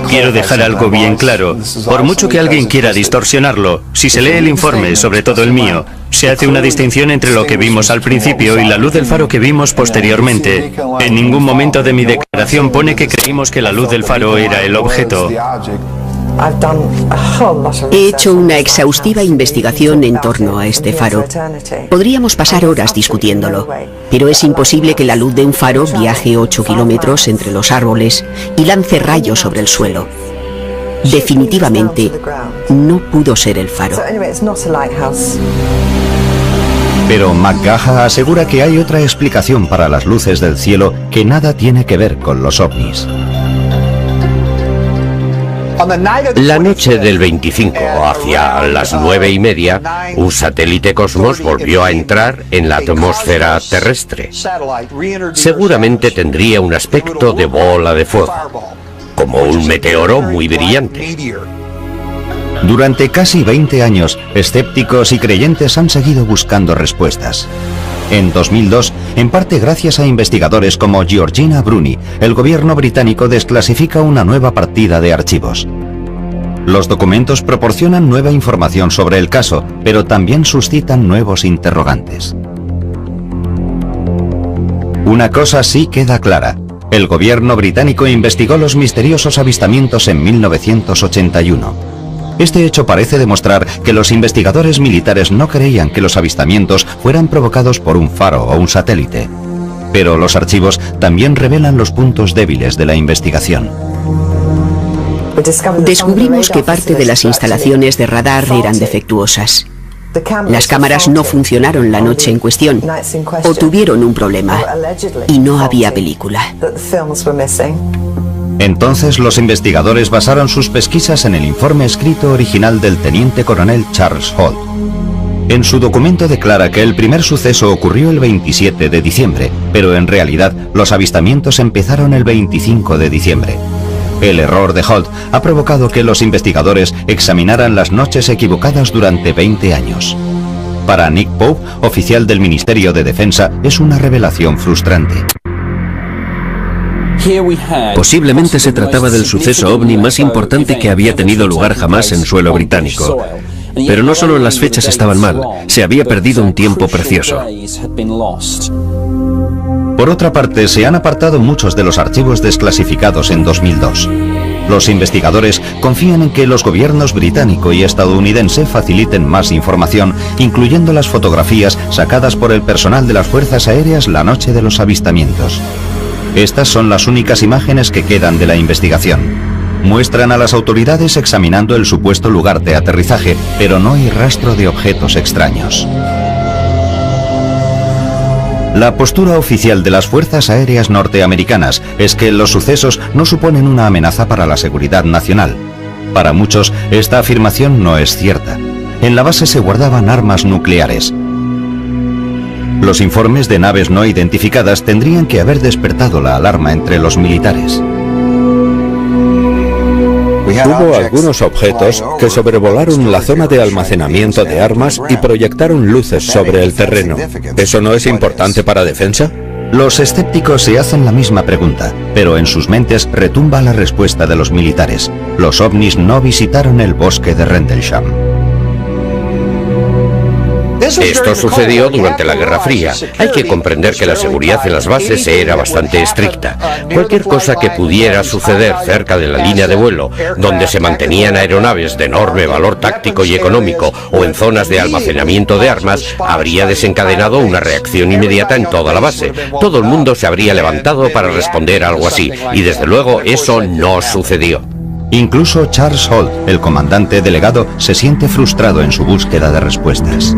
Quiero dejar algo bien claro. Por mucho que alguien quiera distorsionarlo, si se lee el informe, sobre todo el mío, se hace una distinción entre lo que vimos al principio y la luz del faro que vimos posteriormente. En ningún momento de mi declaración pone que creímos que la luz del faro era el objeto. He hecho una exhaustiva investigación en torno a este faro. Podríamos pasar horas discutiéndolo, pero es imposible que la luz de un faro viaje 8 kilómetros entre los árboles y lance rayos sobre el suelo. Definitivamente, no pudo ser el faro. Pero McGaha asegura que hay otra explicación para las luces del cielo que nada tiene que ver con los ovnis. La noche del 25, hacia las 9:30, un satélite Cosmos volvió a entrar en la atmósfera terrestre. Seguramente tendría un aspecto de bola de fuego, como un meteoro muy brillante. Durante casi 20 años, escépticos y creyentes han seguido buscando respuestas. En 2002, en parte gracias a investigadores como Georgina Bruni, el gobierno británico desclasifica una nueva partida de archivos. Los documentos proporcionan nueva información sobre el caso, pero también suscitan nuevos interrogantes. Una cosa sí queda clara. El gobierno británico investigó los misteriosos avistamientos en 1981. Este hecho parece demostrar que los investigadores militares no creían que los avistamientos fueran provocados por un faro o un satélite. Pero los archivos también revelan los puntos débiles de la investigación. Descubrimos que parte de las instalaciones de radar eran defectuosas. Las cámaras no funcionaron la noche en cuestión o tuvieron un problema y no había película. Entonces los investigadores basaron sus pesquisas en el informe escrito original del teniente coronel Charles Holt. En su documento declara que el primer suceso ocurrió el 27 de diciembre, pero en realidad los avistamientos empezaron el 25 de diciembre. El error de Holt ha provocado que los investigadores examinaran las noches equivocadas durante 20 años. Para Nick Pope, oficial del Ministerio de Defensa, es una revelación frustrante. Posiblemente se trataba del suceso ovni más importante que había tenido lugar jamás en suelo británico. Pero no solo las fechas estaban mal, se había perdido un tiempo precioso. Por otra parte, se han apartado muchos de los archivos desclasificados en 2002. Los investigadores confían en que los gobiernos británico y estadounidense faciliten más información, incluyendo las fotografías sacadas por el personal de las fuerzas aéreas la noche de los avistamientos. Estas son las únicas imágenes que quedan de la investigación. Muestran a las autoridades examinando el supuesto lugar de aterrizaje, pero no hay rastro de objetos extraños. La postura oficial de las fuerzas aéreas norteamericanas es que los sucesos no suponen una amenaza para la seguridad nacional. Para muchos, esta afirmación no es cierta. En la base se guardaban armas nucleares. Los informes de naves no identificadas tendrían que haber despertado la alarma entre los militares. Hubo algunos objetos que sobrevolaron la zona de almacenamiento de armas y proyectaron luces sobre el terreno. ¿Eso no es importante para defensa? Los escépticos se hacen la misma pregunta, pero en sus mentes retumba la respuesta de los militares. Los ovnis no visitaron el bosque de Rendlesham. Esto sucedió durante la Guerra Fría. Hay que comprender que la seguridad en las bases era bastante estricta. Cualquier cosa que pudiera suceder cerca de la línea de vuelo, donde se mantenían aeronaves de enorme valor táctico y económico, o en zonas de almacenamiento de armas, habría desencadenado una reacción inmediata en toda la base. Todo el mundo se habría levantado para responder a algo así, y desde luego eso no sucedió. Incluso Charles Holt, el comandante delegado, se siente frustrado en su búsqueda de respuestas.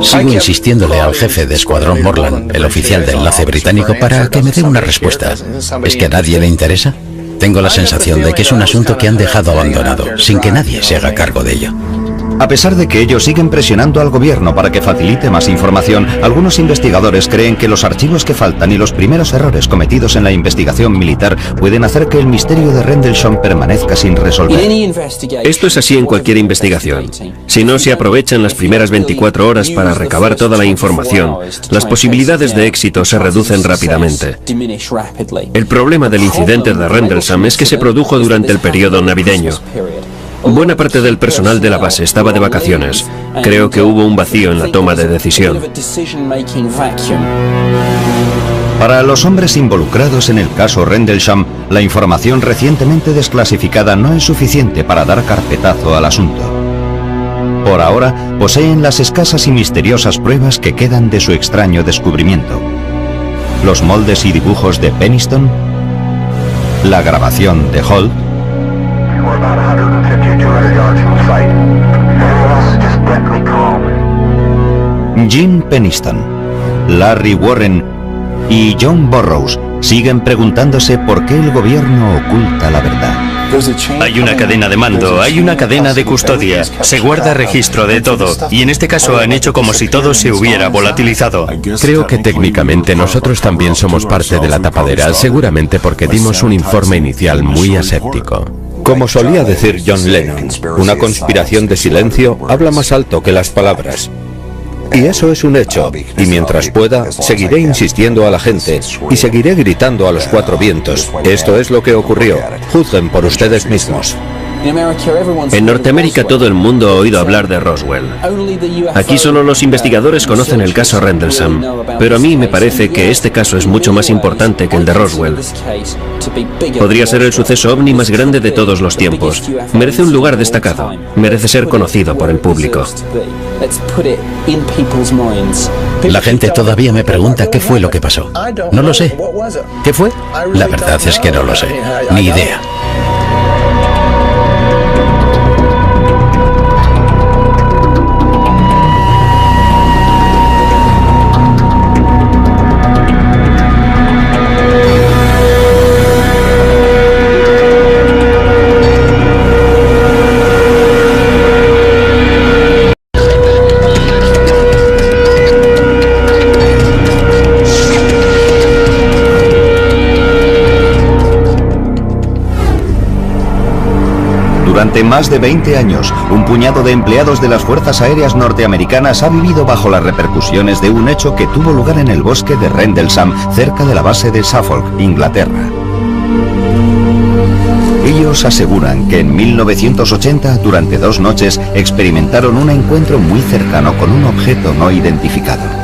Sigo insistiéndole al jefe de escuadrón Morland, el oficial de enlace británico, para que me dé una respuesta. ¿Es que a nadie le interesa? Tengo la sensación de que es un asunto que han dejado abandonado, sin que nadie se haga cargo de ello. A pesar de que ellos siguen presionando al gobierno para que facilite más información, algunos investigadores creen que los archivos que faltan y los primeros errores cometidos en la investigación militar pueden hacer que el misterio de Rendlesham permanezca sin resolver. Esto es así en cualquier investigación. Si no se aprovechan las primeras 24 horas para recabar toda la información, las posibilidades de éxito se reducen rápidamente. El problema del incidente de Rendlesham es que se produjo durante el periodo navideño. Buena parte del personal de la base estaba de vacaciones. Creo que hubo un vacío en la toma de decisión. Para los hombres involucrados en el caso Rendlesham, la información recientemente desclasificada no es suficiente para dar carpetazo al asunto. Por ahora, poseen las escasas y misteriosas pruebas que quedan de su extraño descubrimiento. Los moldes y dibujos de Penniston, la grabación de Holt, Jim Penniston, Larry Warren y John Burroughs siguen preguntándose por qué el gobierno oculta la verdad. Hay una cadena de mando, hay una cadena de custodia, se guarda registro de todo, y en este caso han hecho como si todo se hubiera volatilizado. Creo que técnicamente nosotros también somos parte de la tapadera, seguramente porque dimos un informe inicial muy aséptico. Como solía decir John Lennon, una conspiración de silencio habla más alto que las palabras. Y eso es un hecho, y mientras pueda, seguiré insistiendo a la gente, y seguiré gritando a los cuatro vientos. Esto es lo que ocurrió. Juzguen por ustedes mismos. En Norteamérica todo el mundo ha oído hablar de Roswell. Aquí solo los investigadores conocen el caso Rendlesham, pero a mí me parece que este caso es mucho más importante que el de Roswell. Podría ser el suceso ovni más grande de todos los tiempos. Merece un lugar destacado, merece ser conocido por el público. La gente todavía me pregunta qué fue lo que pasó. No lo sé. ¿Qué fue? La verdad es que no lo sé. Ni idea. Durante más de 20 años, un puñado de empleados de las Fuerzas Aéreas norteamericanas ha vivido bajo las repercusiones de un hecho que tuvo lugar en el bosque de Rendlesham, cerca de la base de Suffolk, Inglaterra. Ellos aseguran que en 1980, durante 2 noches, experimentaron un encuentro muy cercano con un objeto no identificado.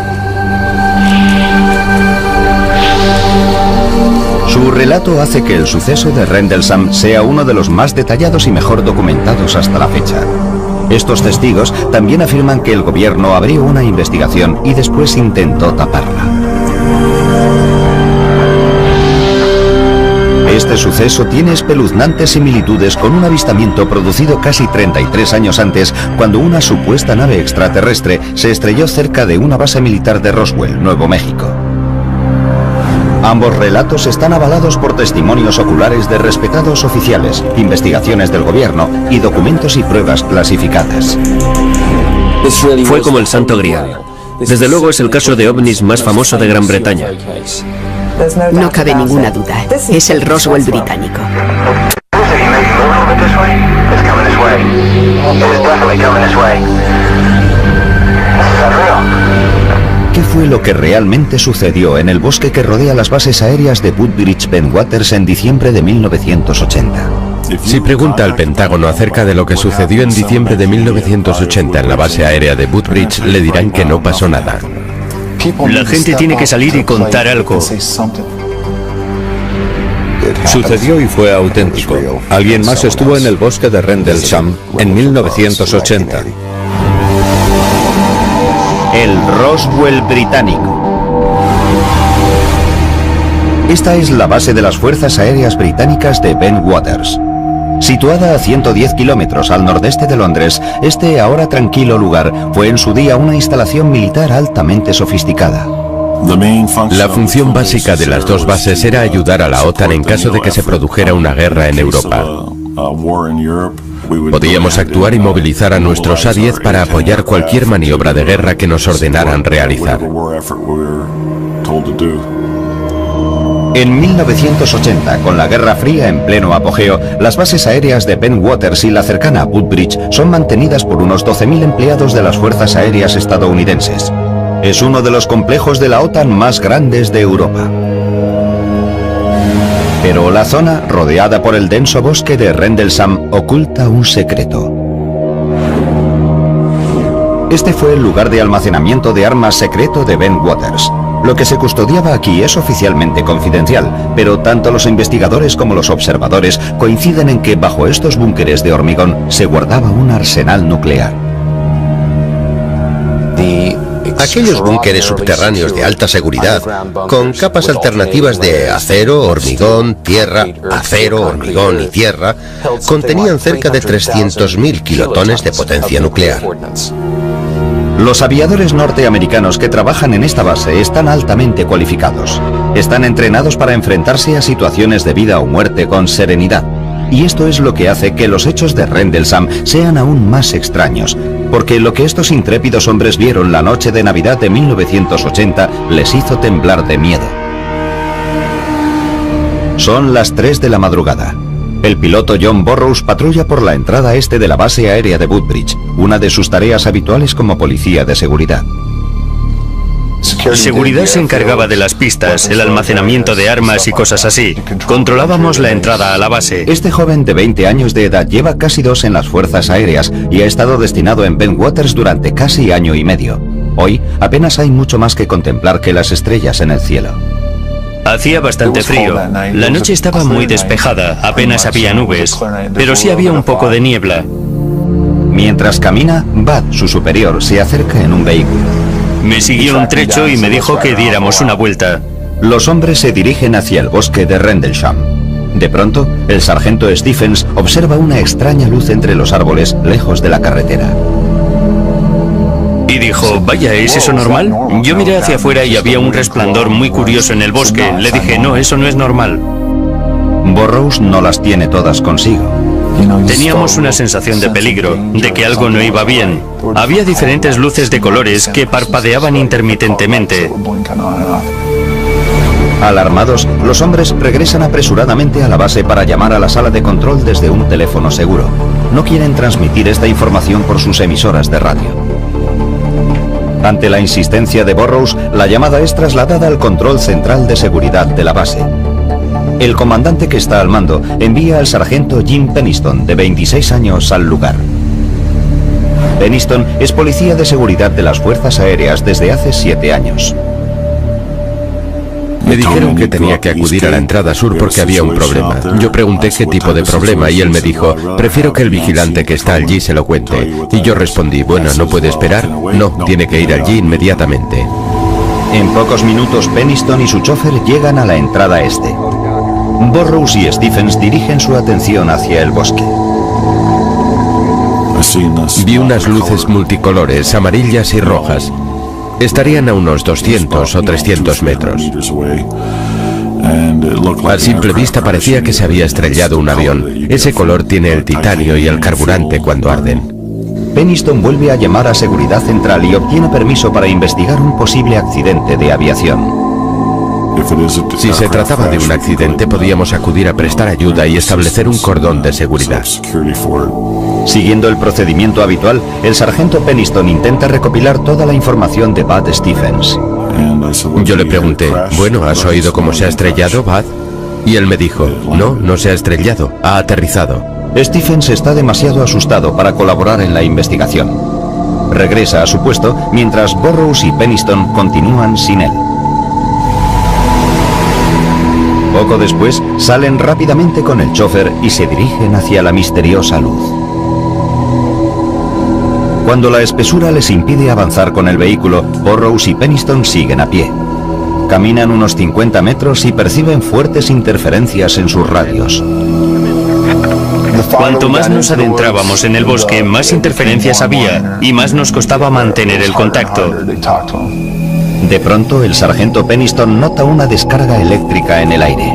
Su relato hace que el suceso de Rendlesham sea uno de los más detallados y mejor documentados hasta la fecha. Estos testigos también afirman que el gobierno abrió una investigación y después intentó taparla. Este suceso tiene espeluznantes similitudes con un avistamiento producido casi 33 años antes, cuando una supuesta nave extraterrestre se estrelló cerca de una base militar de Roswell, Nuevo México. Ambos relatos están avalados por testimonios oculares de respetados oficiales, investigaciones del gobierno y documentos y pruebas clasificadas. Fue como el Santo Grial. Desde luego es el caso de ovnis más famoso de Gran Bretaña. No cabe ninguna duda. Es el Roswell británico. ¿Qué fue lo que realmente sucedió en el bosque que rodea las bases aéreas de Woodbridge Bentwaters en diciembre de 1980? Si pregunta al Pentágono acerca de lo que sucedió en diciembre de 1980 en la base aérea de Woodbridge, le dirán que no pasó nada. La gente tiene que salir y contar algo. Sucedió y fue auténtico. Alguien más estuvo en el bosque de Rendlesham en 1980. El Roswell británico. Esta es la base de las Fuerzas Aéreas Británicas de Bentwaters. Situada a 110 kilómetros al nordeste de Londres, este ahora tranquilo lugar fue en su día una instalación militar altamente sofisticada. La función básica de las dos bases era ayudar a la OTAN en caso de que se produjera una guerra en Europa. Podíamos actuar y movilizar a nuestros A-10 para apoyar cualquier maniobra de guerra que nos ordenaran realizar. En 1980, con la Guerra Fría en pleno apogeo, las bases aéreas de Bentwaters y la cercana Woodbridge son mantenidas por unos 12.000 empleados de las Fuerzas Aéreas estadounidenses. Es uno de los complejos de la OTAN más grandes de Europa. Pero la zona, rodeada por el denso bosque de Rendlesham, oculta un secreto. Este fue el lugar de almacenamiento de armas secreto de Bentwaters. Lo que se custodiaba aquí es oficialmente confidencial, pero tanto los investigadores como los observadores coinciden en que bajo estos búnkeres de hormigón se guardaba un arsenal nuclear. Aquellos búnkeres subterráneos de alta seguridad, con capas alternativas de acero, hormigón, tierra, acero, hormigón y tierra, contenían cerca de 300.000 kilotones de potencia nuclear. Los aviadores norteamericanos que trabajan en esta base están altamente cualificados. Están entrenados para enfrentarse a situaciones de vida o muerte con serenidad. Y esto es lo que hace que los hechos de Rendlesham sean aún más extraños, porque lo que estos intrépidos hombres vieron la noche de Navidad de 1980 les hizo temblar de miedo. Son las 3 de la madrugada. El piloto John Burroughs patrulla por la entrada este de la base aérea de Woodbridge, una de sus tareas habituales como policía de seguridad. Seguridad se encargaba de las pistas, el almacenamiento de armas y cosas así. Controlábamos la entrada a la base. Este joven de 20 años de edad lleva casi 2 en las Fuerzas Aéreas y ha estado destinado en Bentwaters durante casi año y medio. Hoy apenas hay mucho más que contemplar que las estrellas en el cielo. Hacía bastante frío. La noche estaba muy despejada, apenas había nubes, pero sí había un poco de niebla. Mientras camina, Bud, su superior, se acerca en un vehículo. Me siguió un trecho y me dijo que diéramos una vuelta. Los hombres se dirigen hacia el bosque de Rendlesham. De pronto, el sargento Stephens observa una extraña luz entre los árboles, lejos de la carretera. Y dijo, vaya, ¿es eso normal? Yo miré hacia afuera y había un resplandor muy curioso en el bosque. Le dije, no, eso no es normal. Burroughs no las tiene todas consigo. Teníamos una sensación de peligro, de que algo no iba bien. Había diferentes luces de colores que parpadeaban intermitentemente. Alarmados, los hombres regresan apresuradamente a la base para llamar a la sala de control desde un teléfono seguro. no quieren transmitir esta información por sus emisoras de radio. Ante la insistencia de Burrows, la llamada es trasladada al control central de seguridad de la base. El comandante que está al mando envía al sargento Jim Peniston, de 26 años, al lugar. Peniston es policía de seguridad de las Fuerzas Aéreas desde hace 7 años. Me dijeron que tenía que acudir a la entrada sur porque había un problema. Yo pregunté qué tipo de problema y él me dijo, prefiero que el vigilante que está allí se lo cuente. Y yo respondí, bueno, ¿no puede esperar? No, tiene que ir allí inmediatamente. En pocos minutos, Peniston y su chofer llegan a la entrada este. Burrows y Stephens dirigen su atención hacia el bosque. Vi unas luces multicolores, amarillas y rojas. Estarían a unos 200 o 300 metros. A simple vista parecía que se había estrellado un avión. Ese color tiene el titanio y el carburante cuando arden. Peniston vuelve a llamar a Seguridad Central y obtiene permiso para investigar un posible accidente de aviación. Si se trataba de un accidente, podíamos acudir a prestar ayuda y establecer un cordón de seguridad. Siguiendo el procedimiento habitual, el sargento Peniston intenta recopilar toda la información de Bud Stephens. Yo le pregunté, bueno, ¿has oído cómo se ha estrellado, Bud? Y él me dijo, no, no se ha estrellado, ha aterrizado. Stephens está demasiado asustado para colaborar en la investigación. Regresa a su puesto mientras Burrows y Peniston continúan sin él. Poco después, salen rápidamente con el chofer y se dirigen hacia la misteriosa luz. Cuando la espesura les impide avanzar con el vehículo, Burrows y Peniston siguen a pie. Caminan unos 50 metros y perciben fuertes interferencias en sus radios. Cuanto más nos adentrábamos en el bosque, más interferencias había y más nos costaba mantener el contacto. De pronto, el sargento Peniston nota una descarga eléctrica en el aire.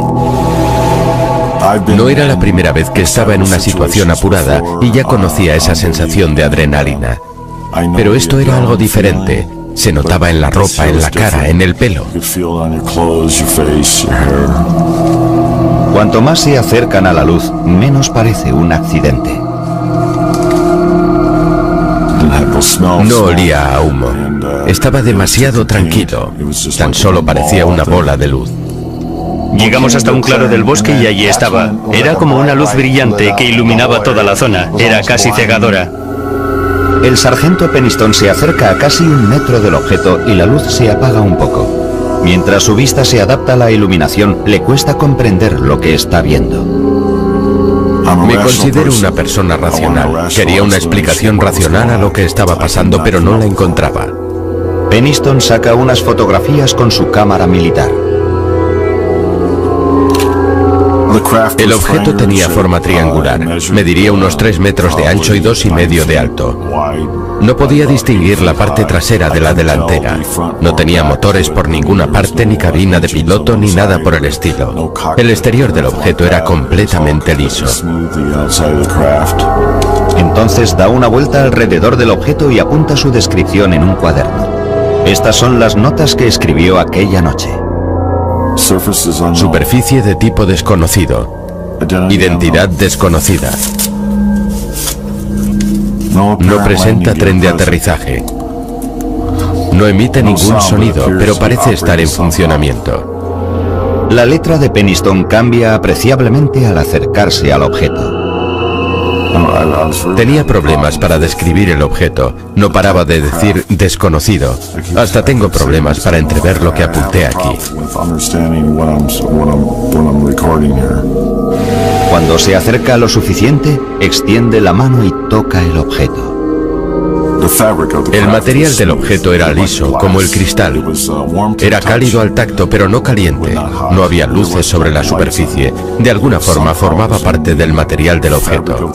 No era la primera vez que estaba en una situación apurada y ya conocía esa sensación de adrenalina. Pero esto era algo diferente. Se notaba en la ropa, en la cara, en el pelo. Cuanto más se acercan a la luz, menos parece un accidente. No olía a humo. Estaba demasiado tranquilo. Tan solo parecía una bola de luz. Llegamos hasta un claro del bosque y allí estaba. Era como una luz brillante que iluminaba toda la zona. Era casi cegadora. El sargento Peniston se acerca a casi 1 metro del objeto y la luz se apaga un poco. Mientras su vista se adapta a la iluminación, le cuesta comprender lo que está viendo. Me considero una persona racional. Quería una explicación racional a lo que estaba pasando, pero no la encontraba. Peniston saca unas fotografías con su cámara militar. El objeto tenía forma triangular. Mediría unos 3 metros de ancho y 2,5 de alto. No podía distinguir la parte trasera de la delantera. No tenía motores por ninguna parte, ni cabina de piloto, ni nada por el estilo. El exterior del objeto era completamente liso. Entonces da una vuelta alrededor del objeto y apunta su descripción en un cuaderno. Estas son las notas que escribió aquella noche. Superficie de tipo desconocido. Identidad desconocida. No presenta tren de aterrizaje. No emite ningún sonido, pero parece estar en funcionamiento. La letra de Peniston cambia apreciablemente al acercarse al objeto. Tenía problemas para describir el objeto. No paraba de decir desconocido. Hasta tengo problemas para entrever lo que apunté aquí. Cuando se acerca lo suficiente, extiende la mano y toca el objeto. El material del objeto era liso, como el cristal. Era cálido al tacto, pero no caliente. No había luces sobre la superficie. De alguna forma formaba parte del material del objeto.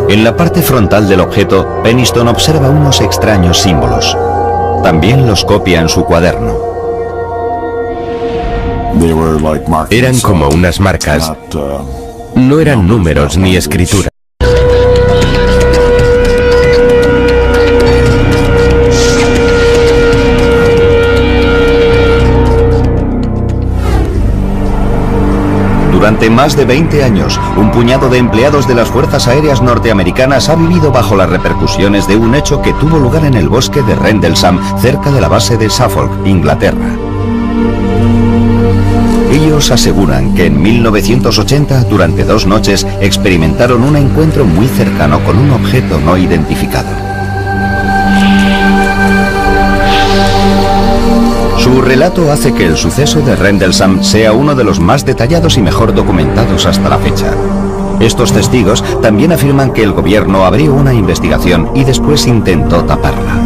En la parte frontal del objeto, Peniston observa unos extraños símbolos. También los copia en su cuaderno. Eran como unas marcas. No eran números ni escritura. Durante Durante más de 20 años, un puñado de empleados de las Fuerzas Aéreas norteamericanas ha vivido bajo las repercusiones de un hecho que tuvo lugar en el bosque de Rendlesham, cerca de la base de Suffolk, Inglaterra. Ellos aseguran que en 1980, durante 2 noches, experimentaron un encuentro muy cercano con un objeto no identificado. Su relato hace que el suceso de Rendlesham sea uno de los más detallados y mejor documentados hasta la fecha. Estos testigos también afirman que el gobierno abrió una investigación y después intentó taparla.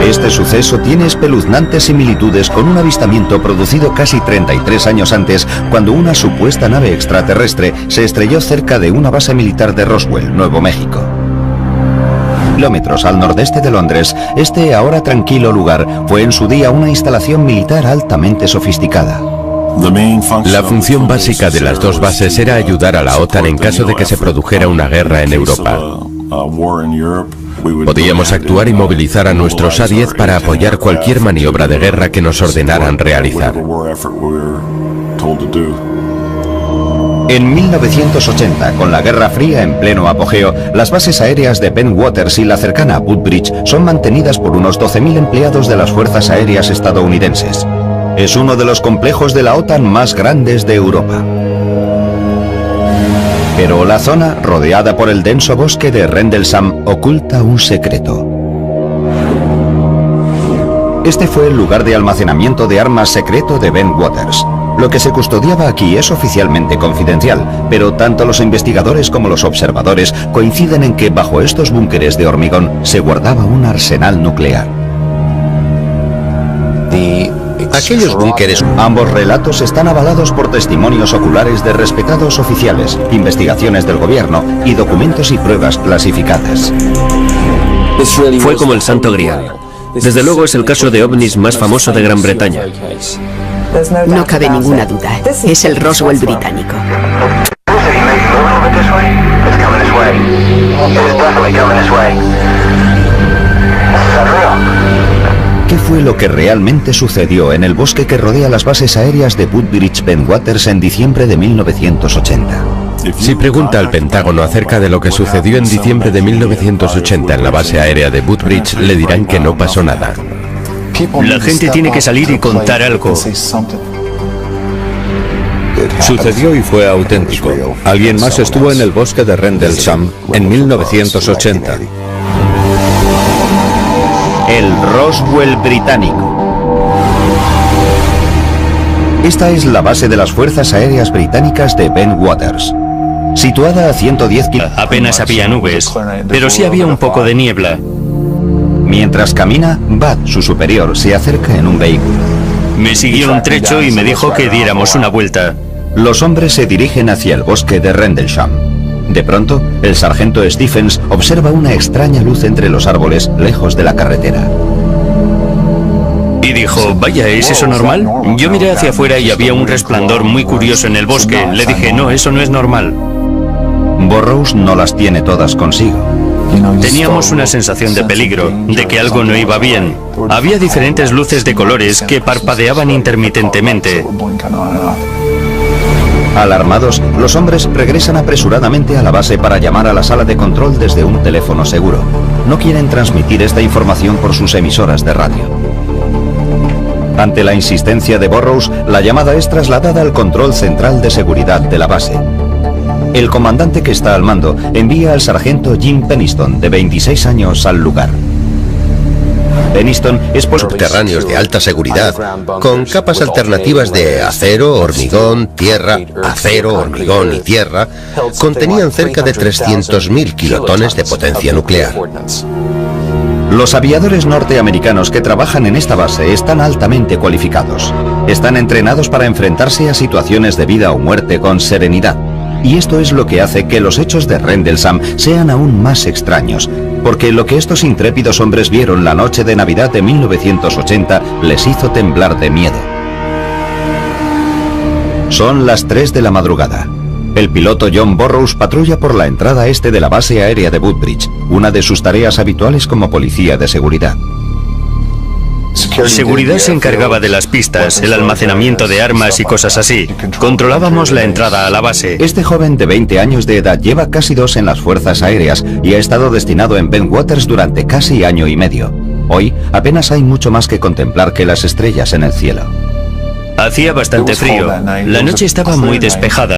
Este suceso tiene espeluznantes similitudes con un avistamiento producido casi 33 años antes, cuando una supuesta nave extraterrestre se estrelló cerca de una base militar de Roswell, Nuevo México. Kilómetros al nordeste de Londres, este ahora tranquilo lugar fue en su día una instalación militar altamente sofisticada. La función básica de las 2 bases era ayudar a la OTAN en caso de que se produjera una guerra en Europa. Podíamos actuar y movilizar a nuestros A-10 para apoyar cualquier maniobra de guerra que nos ordenaran realizar. En 1980, con la Guerra Fría en pleno apogeo, las bases aéreas de Bentwaters y la cercana Woodbridge son mantenidas por unos 12.000 empleados de las Fuerzas Aéreas estadounidenses. Es uno de los complejos de la OTAN más grandes de Europa. Pero la zona, rodeada por el denso bosque de Rendlesham, oculta un secreto. Este fue el lugar de almacenamiento de armas secreto de Bentwaters. Lo que se custodiaba aquí es oficialmente confidencial, pero tanto los investigadores como los observadores coinciden en que bajo estos búnkeres de hormigón se guardaba un arsenal nuclear. Aquellos búnkeres... Ambos relatos están avalados por testimonios oculares de respetados oficiales, investigaciones del gobierno y documentos y pruebas clasificadas. Fue como el Santo Grial. Desde luego es el caso de ovnis más famoso de Gran Bretaña. No cabe ninguna duda, es el Roswell británico. ¿Qué fue lo que realmente sucedió en el bosque que rodea las bases aéreas de Woodbridge Bentwaters en diciembre de 1980? Si pregunta al Pentágono acerca de lo que sucedió en diciembre de 1980 en la base aérea de Woodbridge, le dirán que no pasó nada. La gente tiene que salir y contar algo. Sucedió y fue auténtico. Alguien más estuvo en el bosque de Rendlesham en 1980. El Roswell británico. Esta es la base de las Fuerzas Aéreas Británicas de Bentwaters. Situada a 110 kilómetros. Apenas había nubes, pero sí había un poco de niebla. Mientras camina, Bud, su superior, se acerca en un vehículo. Me siguió un trecho y me dijo que diéramos una vuelta. Los hombres se dirigen hacia el bosque de Rendlesham. De pronto, el sargento Stephens observa una extraña luz entre los árboles, lejos de la carretera. Y dijo, vaya, ¿es eso normal? Yo miré hacia afuera y había un resplandor muy curioso en el bosque. Le dije, no, eso no es normal. Burroughs no las tiene todas consigo. Teníamos una sensación de peligro, de que algo no iba bien. Había diferentes luces de colores que parpadeaban intermitentemente. Alarmados, los hombres regresan apresuradamente a la base para llamar a la sala de control desde un teléfono seguro. No quieren transmitir esta información por sus emisoras de radio. Ante la insistencia de Burroughs, la llamada es trasladada al control central de seguridad de la base. El comandante que está al mando envía al sargento Jim Peniston, de 26 años, al lugar. Peniston es por subterráneos de alta seguridad, con capas alternativas de acero, hormigón, tierra, acero, hormigón y tierra, contenían cerca de 300.000 kilotones de potencia nuclear. Los aviadores norteamericanos que trabajan en esta base están altamente cualificados. Están entrenados para enfrentarse a situaciones de vida o muerte con serenidad. Y esto es lo que hace que los hechos de Rendlesham sean aún más extraños, porque lo que estos intrépidos hombres vieron la noche de Navidad de 1980 les hizo temblar de miedo. Son las 3 de la madrugada. El piloto John Burroughs patrulla por la entrada este de la base aérea de Woodbridge, una de sus tareas habituales como policía de seguridad. Seguridad se encargaba de las pistas, el almacenamiento de armas y cosas así. Controlábamos la entrada a la base. Este joven de 20 años de edad lleva casi 2 en las fuerzas aéreas y ha estado destinado en Bentwaters durante casi año y medio. Hoy apenas hay mucho más que contemplar que las estrellas en el cielo. Hacía bastante frío. La noche estaba muy despejada.